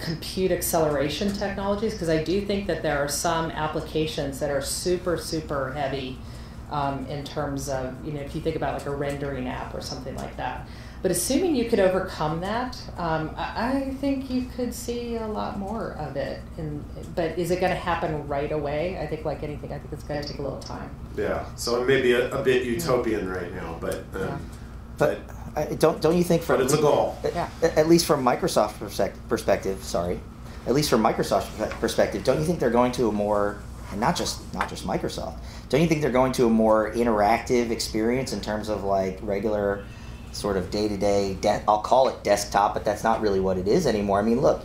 compute acceleration technologies, because I do think that there are some applications that are super, super heavy in terms of, if you think about like a rendering app or something like that. But assuming you could overcome that, I think you could see a lot more of it. But is it going to happen right away? I think like anything, I think it's going to take a little time. Yeah, so it may be a bit utopian right now, but... But don't you think, but it's a goal. At least from Microsoft's perspective, don't you think they're going to a more and not just Microsoft. Don't you think they're going to a more interactive experience in terms of like regular sort of day-to-day, I'll call it desktop, but that's not really what it is anymore. I mean, look,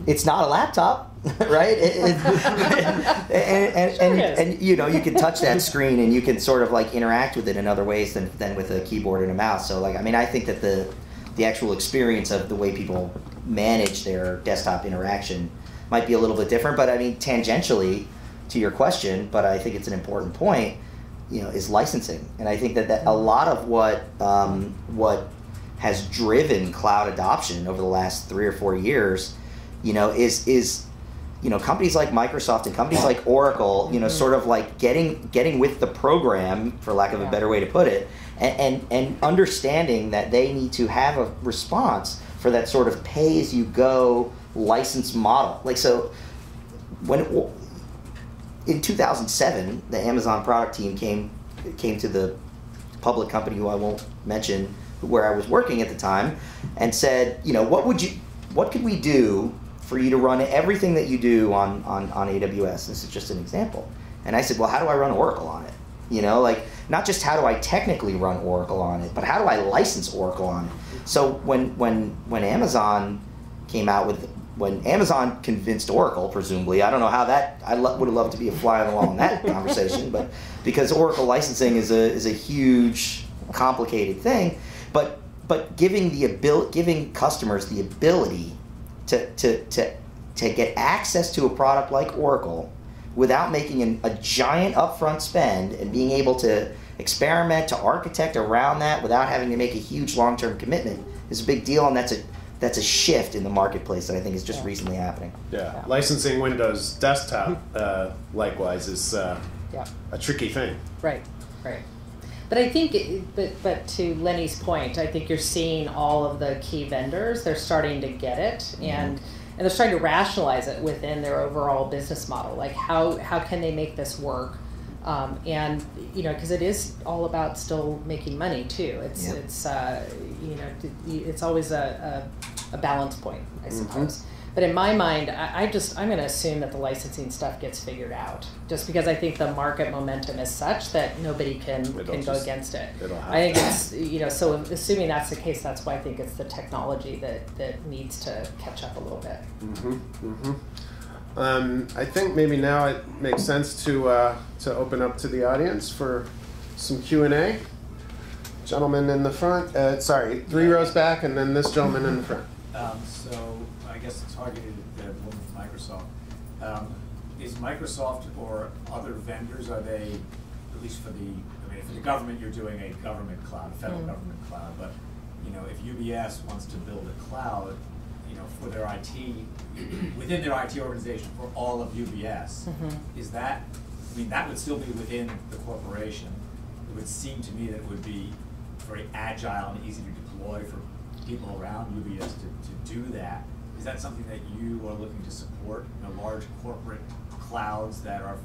it's not a laptop, right? And you know, you can touch that screen and you can sort of like interact with it in other ways than with a keyboard and a mouse. So like, I mean, I think that the actual experience of the way people manage their desktop interaction might be a little bit different. But I mean, tangentially to your question, but I think it's an important point, you know, is licensing. And I think that a lot of what has driven cloud adoption over the last 3 or 4 years, you know, is you know, companies like Microsoft and companies like Oracle, you know, sort of like getting with the program, for lack of a better way to put it, and understanding that they need to have a response for that sort of pay-as-you-go license model. Like, so in 2007, the Amazon product team came to the public company, who I won't mention, where I was working at the time, and said, you know, what could we do for you to run everything that you do on AWS? This is just an example. And I said, well, how do I run Oracle on it? You know, like, not just how do I technically run Oracle on it, but how do I license Oracle on it? So when Amazon came out with, when Amazon convinced Oracle, presumably, I don't know how that, would have loved to be a fly on the wall in that conversation, but because Oracle licensing is a huge, complicated thing, but giving customers the ability to get access to a product like Oracle without making a giant upfront spend and being able to experiment, to architect around that without having to make a huge long-term commitment is a big deal, and that's a shift in the marketplace that I think is just recently happening. Yeah, licensing Windows desktop likewise is a tricky thing. Right. But I think, but to Lenny's point, I think you're seeing all of the key vendors, they're starting to get it, and they're starting to rationalize it within their overall business model. Like, how can they make this work? And, you know, because it is all about still making money too. It's you know, it's always a balance point, I suppose. But in my mind, I'm going to assume that the licensing stuff gets figured out, just because I think the market momentum is such that nobody can go against it. I think it's, you know, so assuming that's the case, that's why I think it's the technology that needs to catch up a little bit. I think maybe now it makes sense to open up to the audience for some Q&A. Gentleman in the front, sorry, 3 rows back, and then this gentleman in the front. So I guess it's targeted at the woman from Microsoft. Is Microsoft or other vendors, are they, at least for the government, you're doing a government cloud, a federal government cloud, but you know, if UBS wants to build a cloud, you know, for their IT, within their IT organization for all of UBS, is that, I mean, that would still be within the corporation. It would seem to me that it would be very agile and easy to deploy for people around UBS to do that. Is that something that you are looking to support, you know, large corporate clouds that are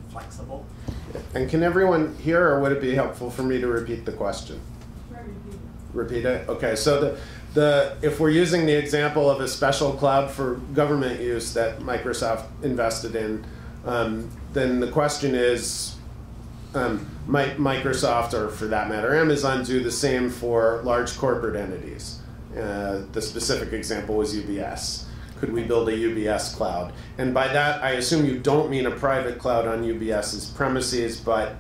flexible? And can everyone hear, or would it be helpful for me to repeat the question? Repeat it? Okay, so if we're using the example of a special cloud for government use that Microsoft invested in, then the question is, might Microsoft, or for that matter Amazon, do the same for large corporate entities? The specific example was UBS. Could we build a UBS cloud? And by that, I assume you don't mean a private cloud on UBS's premises, but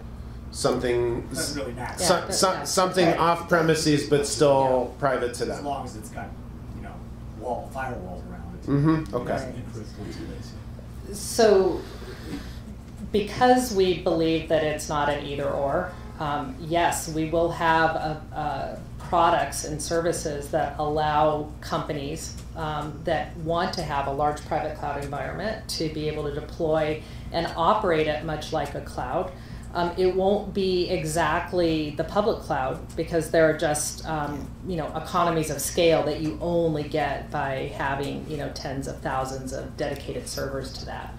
something Doesn't really matter. Something off premises, but still private to them. As long as it's got, you know, firewalls around it. Okay. So, because we believe that it's not an either or, yes, we will have products and services that allow companies that want to have a large private cloud environment to be able to deploy and operate it much like a cloud. It won't be exactly the public cloud, because there are just you know, economies of scale that you only get by having, you know, tens of thousands of dedicated servers to that.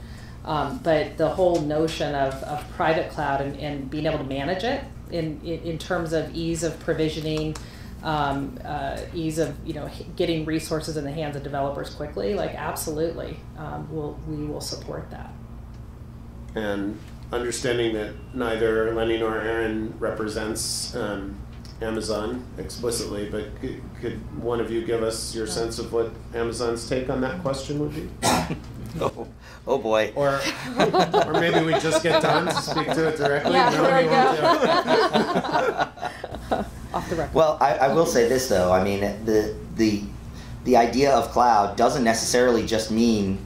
But the whole notion of private cloud and being able to manage it in terms of ease of provisioning, ease of getting resources in the hands of developers quickly, like absolutely, we will support that. And understanding that neither Lenny nor Aaron represents Amazon explicitly, but could one of you give us your sense of what Amazon's take on that question would be? Oh boy. Or maybe we just get Don to speak to it directly. Yeah, No, there you we want go. Off the record. Well, I will say this though. I mean, the idea of cloud doesn't necessarily just mean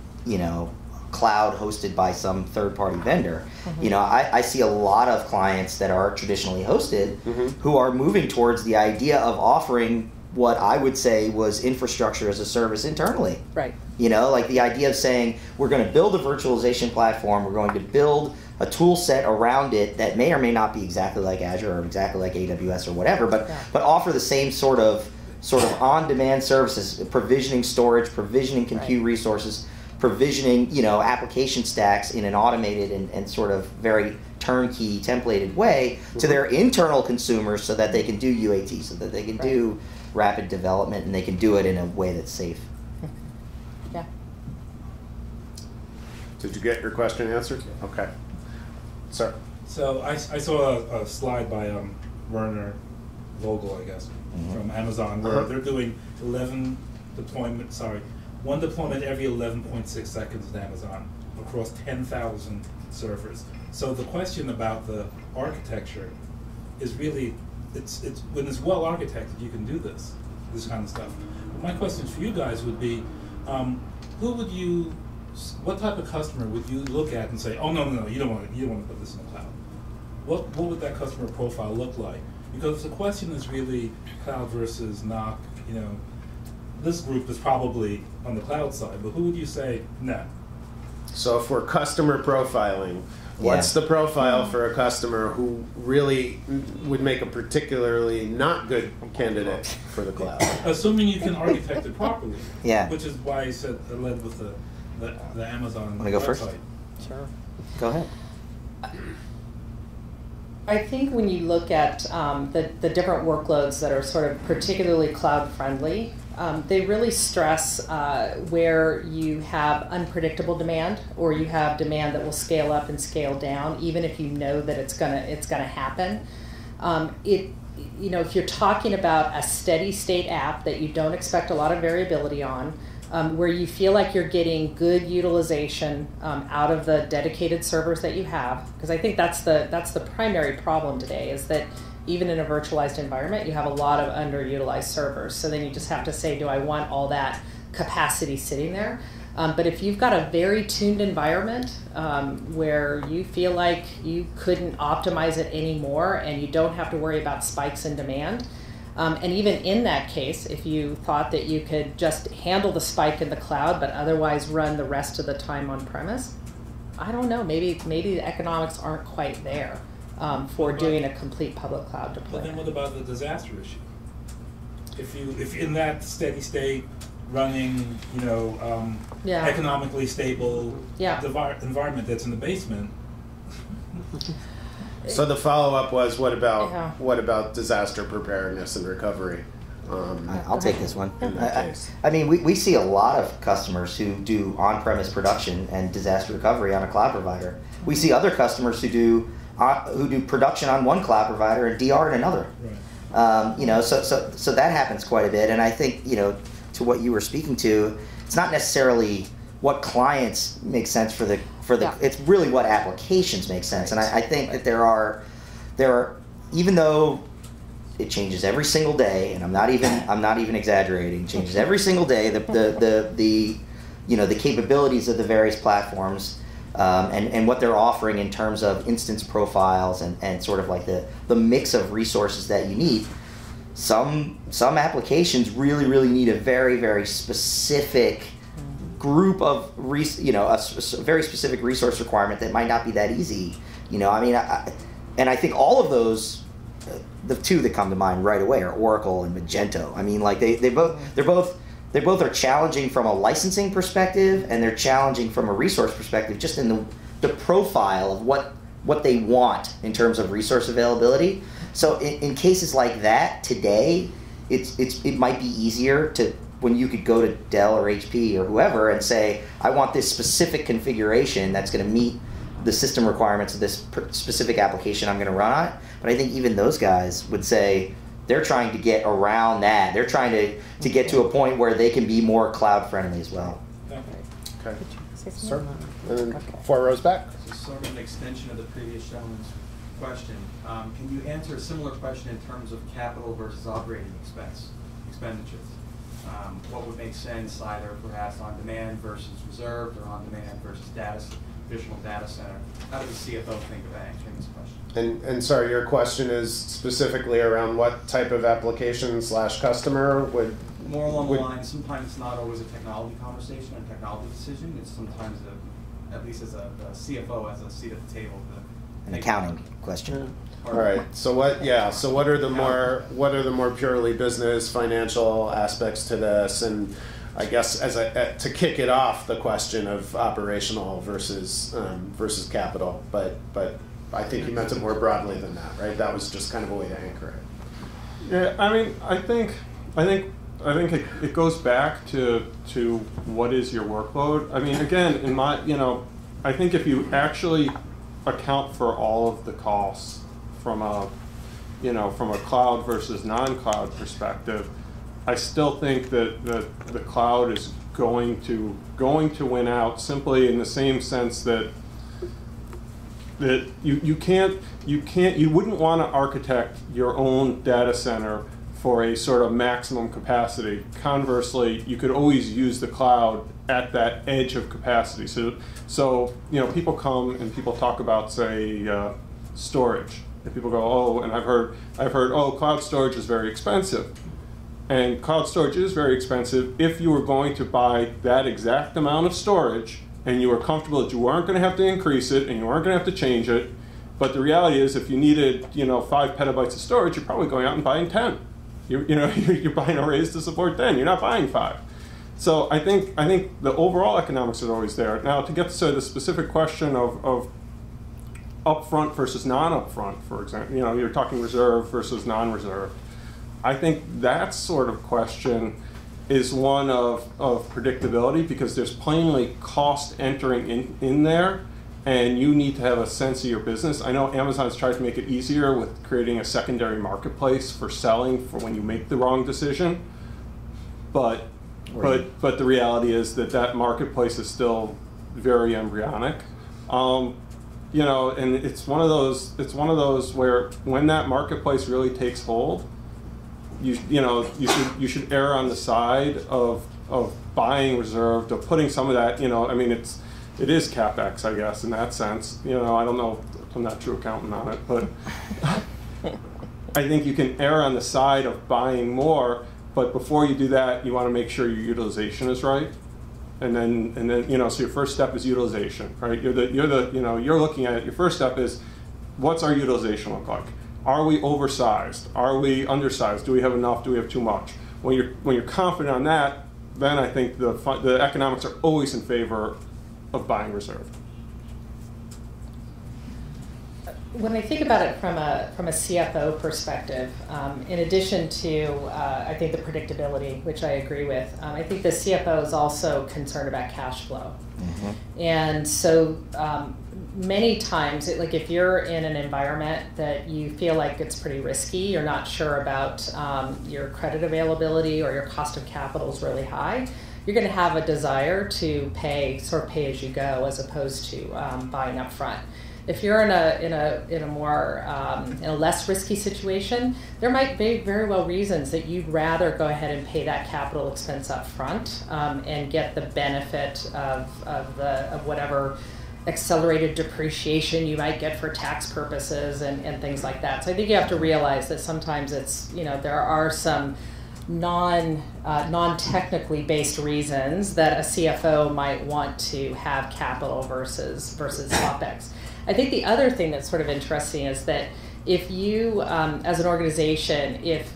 cloud hosted by some third-party vendor. Mm-hmm. I see a lot of clients that are traditionally hosted who are moving towards the idea of offering what I would say was infrastructure as a service internally. Right. Like the idea of saying, we're going to build a virtualization platform, we're going to build a tool set around it that may or may not be exactly like Azure or exactly like AWS or whatever, but offer the same sort of on-demand services, provisioning storage, provisioning compute resources, provisioning application stacks in an automated and sort of very turnkey templated way to their internal consumers so that they can do UAT, so that they can do rapid development, and they can do it in a way that's safe. Yeah. Did you get your question answered? Okay. Sir. So I saw a slide by Werner Vogel, I guess, from Amazon, where they're doing one deployment every 11.6 seconds in Amazon across 10,000 servers. So the question about the architecture is really, it's when it's well architected, you can do this kind of stuff. But my question for you guys would be, what type of customer would you look at and say, oh no, you don't want to put this in the cloud? What would that customer profile look like? Because the question is really cloud versus NOC. This group is probably on the cloud side, but who would you say, no? So if we're customer profiling, what's the profile for a customer who really would make a particularly not good candidate for the cloud? Assuming you can architect it properly. Yeah. Which is why I said I led with the Amazon Want to go website. first? Sure. Go ahead. I think when you look at the different workloads that are sort of particularly cloud friendly, they really stress where you have unpredictable demand, or you have demand that will scale up and scale down, even if you know that it's gonna happen. If you're talking about a steady state app that you don't expect a lot of variability on, where you feel like you're getting good utilization out of the dedicated servers that you have, because I think that's the primary problem today, is that even in a virtualized environment, you have a lot of underutilized servers. So then you just have to say, do I want all that capacity sitting there? But if you've got a very tuned environment where you feel like you couldn't optimize it anymore and you don't have to worry about spikes in demand, and even in that case, if you thought that you could just handle the spike in the cloud but otherwise run the rest of the time on premise, I don't know, maybe the economics aren't quite there for doing a complete public cloud But deployment. then what about the disaster issue? If in that steady state, running, economically stable environment that's in the basement. So the follow-up was, what about disaster preparedness and recovery? I'll take this one. In that case. I mean, we see a lot of customers who do on-premise production and disaster recovery on a cloud provider. We see other customers who do production on one cloud provider and DR in another. Right. So that happens quite a bit. And I think, to what you were speaking to, it's not necessarily what clients make sense for the it's really what applications make sense. And I think that there are even though it changes every single day, and I'm not even exaggerating, changes every single day, the capabilities of the various platforms and what they're offering in terms of instance profiles and sort of like the mix of resources that you need. Some applications really need a very, very specific group of a very specific resource requirement that might not be that easy. And I think all of those, the two that come to mind right away are Oracle and Magento. I mean, like they both are challenging from a licensing perspective, and they're challenging from a resource perspective, just in the profile of what they want in terms of resource availability. So in cases like that today, it might be easier to, when you could go to Dell or HP or whoever and say, I want this specific configuration that's going to meet the system requirements of this specific application I'm going to run on it. But I think even those guys would say they're trying to get around that. They're trying to get to a point where they can be more cloud friendly as well. Okay. Sir? And then 4 rows back. So sort of an extension of the previous gentleman's question. Can you answer a similar question in terms of capital versus operating expenditures? What would make sense, either perhaps on demand versus reserved, or on demand versus traditional data center? How does the CFO think about answering this question? And sorry, your question is specifically around what type of application / customer would... More along the lines, sometimes it's not always a technology conversation or technology decision. It's sometimes, at least as a CFO, as a seat at the table. An accounting question. All right. So what? Yeah. So what are the more purely business financial aspects to this? And I guess to kick it off, the question of operational versus capital. But I think you meant it more broadly than that, right? That was just kind of a way to anchor it. Yeah. I mean, I think it goes back to what is your workload. I mean, again, I think if you actually account for all of the costs from a cloud versus non-cloud perspective, I still think that the cloud is going to win out, simply in the same sense that you wouldn't want to architect your own data center for a sort of maximum capacity. Conversely, you could always use the cloud at that edge of capacity. So people come and people talk about, say, storage, and people go, oh, and I've heard, oh, cloud storage is very expensive. And cloud storage is very expensive if you were going to buy that exact amount of storage and you were comfortable that you weren't going to have to increase it and you weren't going to have to change it. But the reality is, if you needed 5 petabytes of storage, you're probably going out and buying 10. You're buying arrays to support 10. You're not buying 5. So I think the overall economics are always there. Now, to get to the specific question of upfront versus non-upfront, for example, you're talking reserve versus non-reserve. I think that sort of question is one of predictability, because there's plainly cost entering in there, and you need to have a sense of your business. I know Amazon's tried to make it easier with creating a secondary marketplace for selling for when you make the wrong decision, but the reality is that marketplace is still very embryonic. And it's one of those where when that marketplace really takes hold, you should err on the side of buying reserved, of putting some of that. I mean, it is CapEx, I guess, in that sense. I don't know, I'm not a true accountant on it, but I think you can err on the side of buying more. But before you do that, you want to make sure your utilization is right, and then so your first step is utilization, right? You're looking at it. Your first step is, what's our utilization look like? Are we oversized? Are we undersized? Do we have enough? Do we have too much? When you're confident on that, then I think the economics are always in favor of buying reserved. When I think about it from a CFO perspective, in addition to I think the predictability, which I agree with, I think the CFO is also concerned about cash flow. Mm-hmm. And so many times, if you're in an environment that you feel like it's pretty risky, you're not sure about your credit availability, or your cost of capital is really high, you're going to have a desire to pay as you go, as opposed to buying up front. If you're in a more in a less risky situation, there might be very well reasons that you'd rather go ahead and pay that capital expense up front and get the benefit of whatever accelerated depreciation you might get for tax purposes and things like that. So I think you have to realize that sometimes it's there are some non-technically based reasons that a CFO might want to have capital versus OpEx. I think the other thing that's sort of interesting is that if you, as an organization, if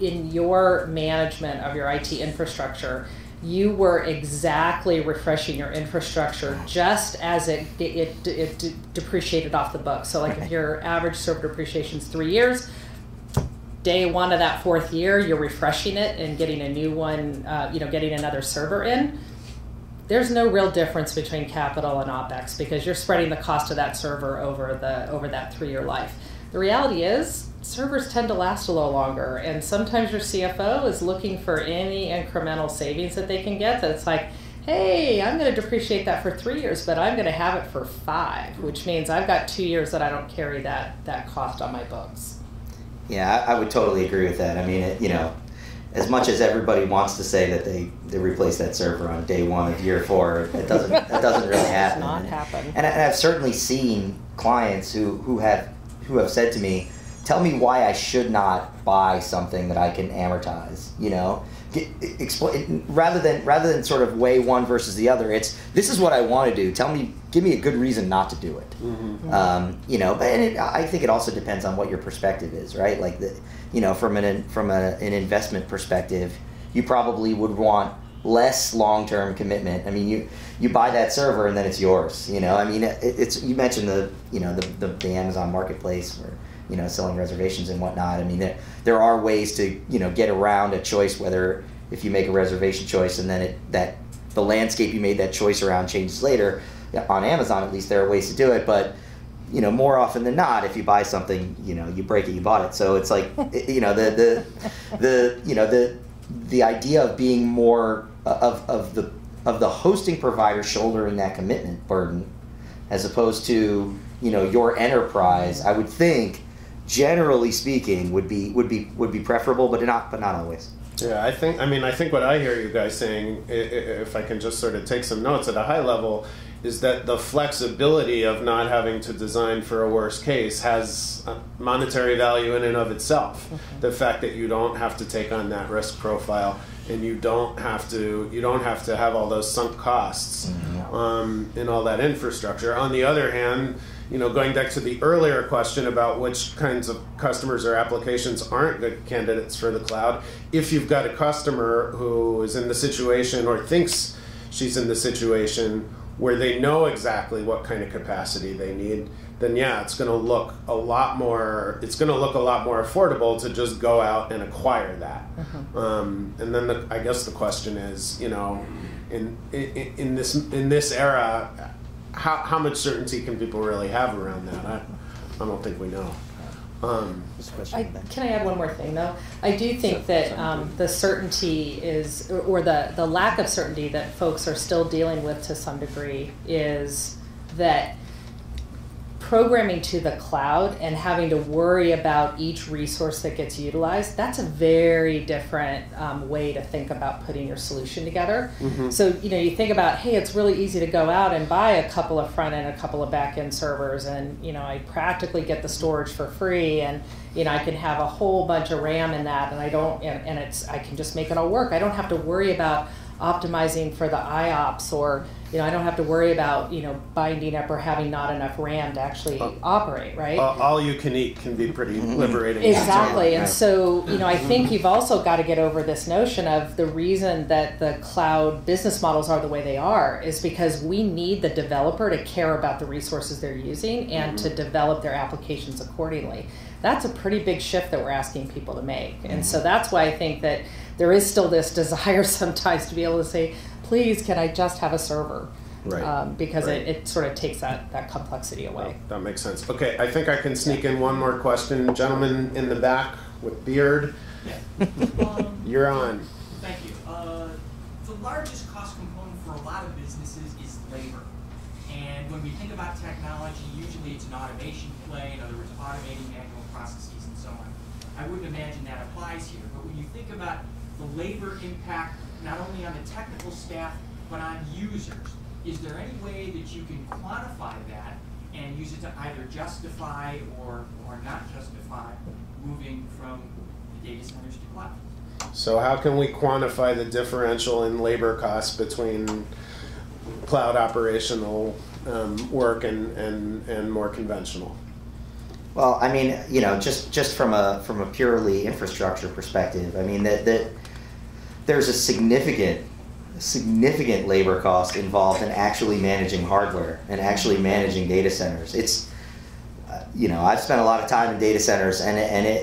in your management of your IT infrastructure, you were exactly refreshing your infrastructure just as it depreciated off the books. So if your average server depreciation is 3 years, day one of that 4th year, you're refreshing it and getting a new one, getting another server in, there's no real difference between capital and OpEx because you're spreading the cost of that server over that 3-year life. The reality is, servers tend to last a little longer, and sometimes your CFO is looking for any incremental savings that they can get that's like, hey, I'm going to depreciate that for 3 years, but I'm going to have it for 5, which means I've got 2 years that I don't carry that cost on my books. Yeah, I would totally agree with that. I mean, as much as everybody wants to say that they replace that server on day 1 of year 4, that doesn't really happen. Not happen. And I've certainly seen clients who have said to me, tell me why I should not buy something that I can amortize, rather than sort of weigh one versus the other. It's, this is what I want to do. Give me a good reason not to do it. Mm-hmm. I think it also depends on what your perspective is, right? Like from an investment perspective, you probably would want less long-term commitment. I mean, you buy that server and then it's yours. I mean, you mentioned the Amazon marketplace where selling reservations and whatnot. I mean, there are ways to get around a choice, whether if you make a reservation choice and then the landscape you made that choice around changes later. On Amazon, at least, there are ways to do it, but more often than not, if you buy something, you break it, you bought it. So it's like the idea of being more of the hosting provider shouldering that commitment burden, as opposed to your enterprise, I would think, generally speaking, would be preferable, but not always. Yeah, I think what I hear you guys saying, if I can just sort of take some notes at a high level, is that the flexibility of not having to design for a worst case has monetary value in and of itself. Mm-hmm. The fact that you don't have to take on that risk profile and you don't have to have all those sunk costs in all that infrastructure. On the other hand, going back to the earlier question about which kinds of customers or applications aren't good candidates for the cloud, if you've got a customer who is in the situation or thinks she's in the situation where they know exactly what kind of capacity they need, then yeah, it's going to look a lot more affordable to just go out and acquire that. And then I guess the question is, in this era, how much certainty can people really have around that? I don't think we know. Can I add one more thing, though? I do think that the certainty is, or the lack of certainty that folks are still dealing with to some degree, is that programming to the cloud and having to worry about each resource that gets utilized, that's a very different way to think about putting your solution together. Mm-hmm. So, you think about, hey, it's really easy to go out and buy a couple of front end, a couple of back end servers, and, I practically get the storage for free, and, I can have a whole bunch of RAM in that, and I can just make it all work. I don't have to worry about optimizing for the IOPS, or I don't have to worry about binding up or having not enough RAM to actually operate, right? All you can eat can be pretty liberating. Exactly, and so I think you've also got to get over this notion of the reason that the cloud business models are the way they are is because we need the developer to care about the resources they're using and to develop their applications accordingly. That's a pretty big shift that we're asking people to make, and so that's why I think that there is still this desire sometimes to be able to say, please, can I just have a server? Right. Because it sort of takes that complexity away. That makes sense. Okay, I think I can sneak in one more question. Gentleman in the back with beard. Yeah. You're on. Thank you. The largest cost component for a lot of businesses is labor. And when we think about technology, usually it's an automation play, in other words, automating manual processes and so on. I wouldn't imagine that applies here. But when you think about the labor impact, not only on the technical staff, but on users, is there any way that you can quantify that and use it to either justify or not justify moving from the data centers to cloud? So how can we quantify the differential in labor costs between cloud operational work and more conventional? Well, I mean, just from a purely infrastructure perspective, I mean that there's a significant labor cost involved in actually managing hardware and actually managing data centers. It's you know, I've spent a lot of time in data centers, and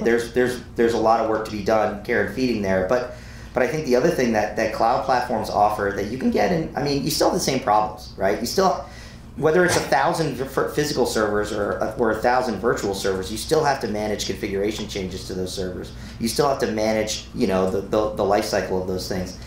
there's a lot of work to be done, care and feeding there. But I think the other thing that cloud platforms offer that you can get in, I mean, you still have the same problems, right? You still, whether it's 1,000 physical servers or 1,000 virtual servers, you still have to manage configuration changes to those servers. You still have to manage, you know, the life cycle of those things.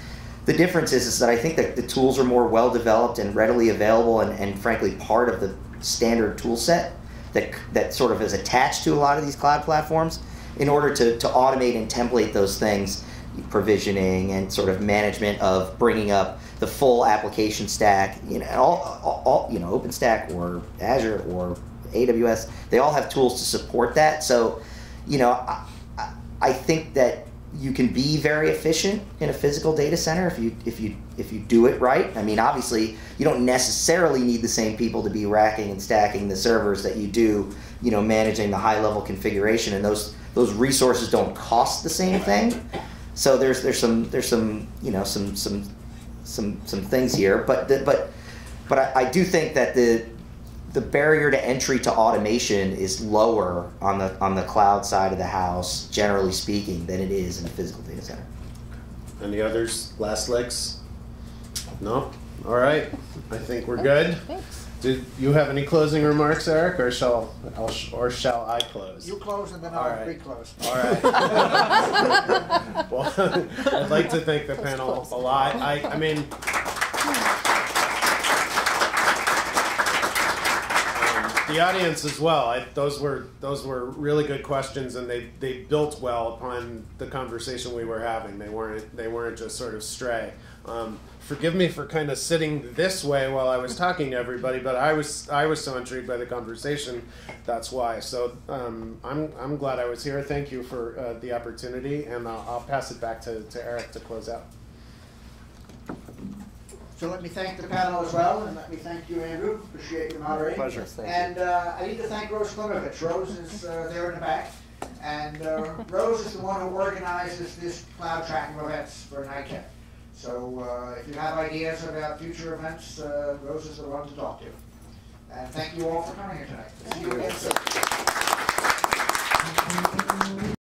The difference is that I think that the tools are more well developed and readily available, and frankly part of the standard tool set that sort of is attached to a lot of these cloud platforms in order to automate and template those things, provisioning and sort of management of bringing up the full application stack, you know, all you know, OpenStack or Azure or AWS, they all have tools to support that. So, you know, I think that you can be very efficient in a physical data center if you do it right. I mean, obviously, you don't necessarily need the same people to be racking and stacking the servers that you do, you know, managing the high-level configuration, and those resources don't cost the same thing. So there's some you know some things here, but I do think that the barrier to entry to automation is lower on the cloud side of the house, generally speaking, than it is in a physical data center. Any others? Last licks? No? All right. I think we're good. Thanks. Did you have any closing remarks, Eric, or shall I close? You close and then All I'll right. re-close. All right. Well, I'd like to thank the panel a lot. I mean, the audience as well. Those were really good questions, and they built well upon the conversation we were having. They weren't just sort of stray. Forgive me for kind of sitting this way while I was talking to everybody, but I was so intrigued by the conversation. That's why. So I'm glad I was here. Thank you for the opportunity, and I'll pass it back to Eric to close out. So let me thank the panel as well, and let me thank you, Andrew. Appreciate your moderating. Pleasure. And I need to thank Rose Klimovich. Rose is there in the back. And Rose is the one who organizes this cloud tracking events for NYTECH. So if you have ideas about future events, Rose is the one to talk to. And thank you all for coming here tonight. See you again soon.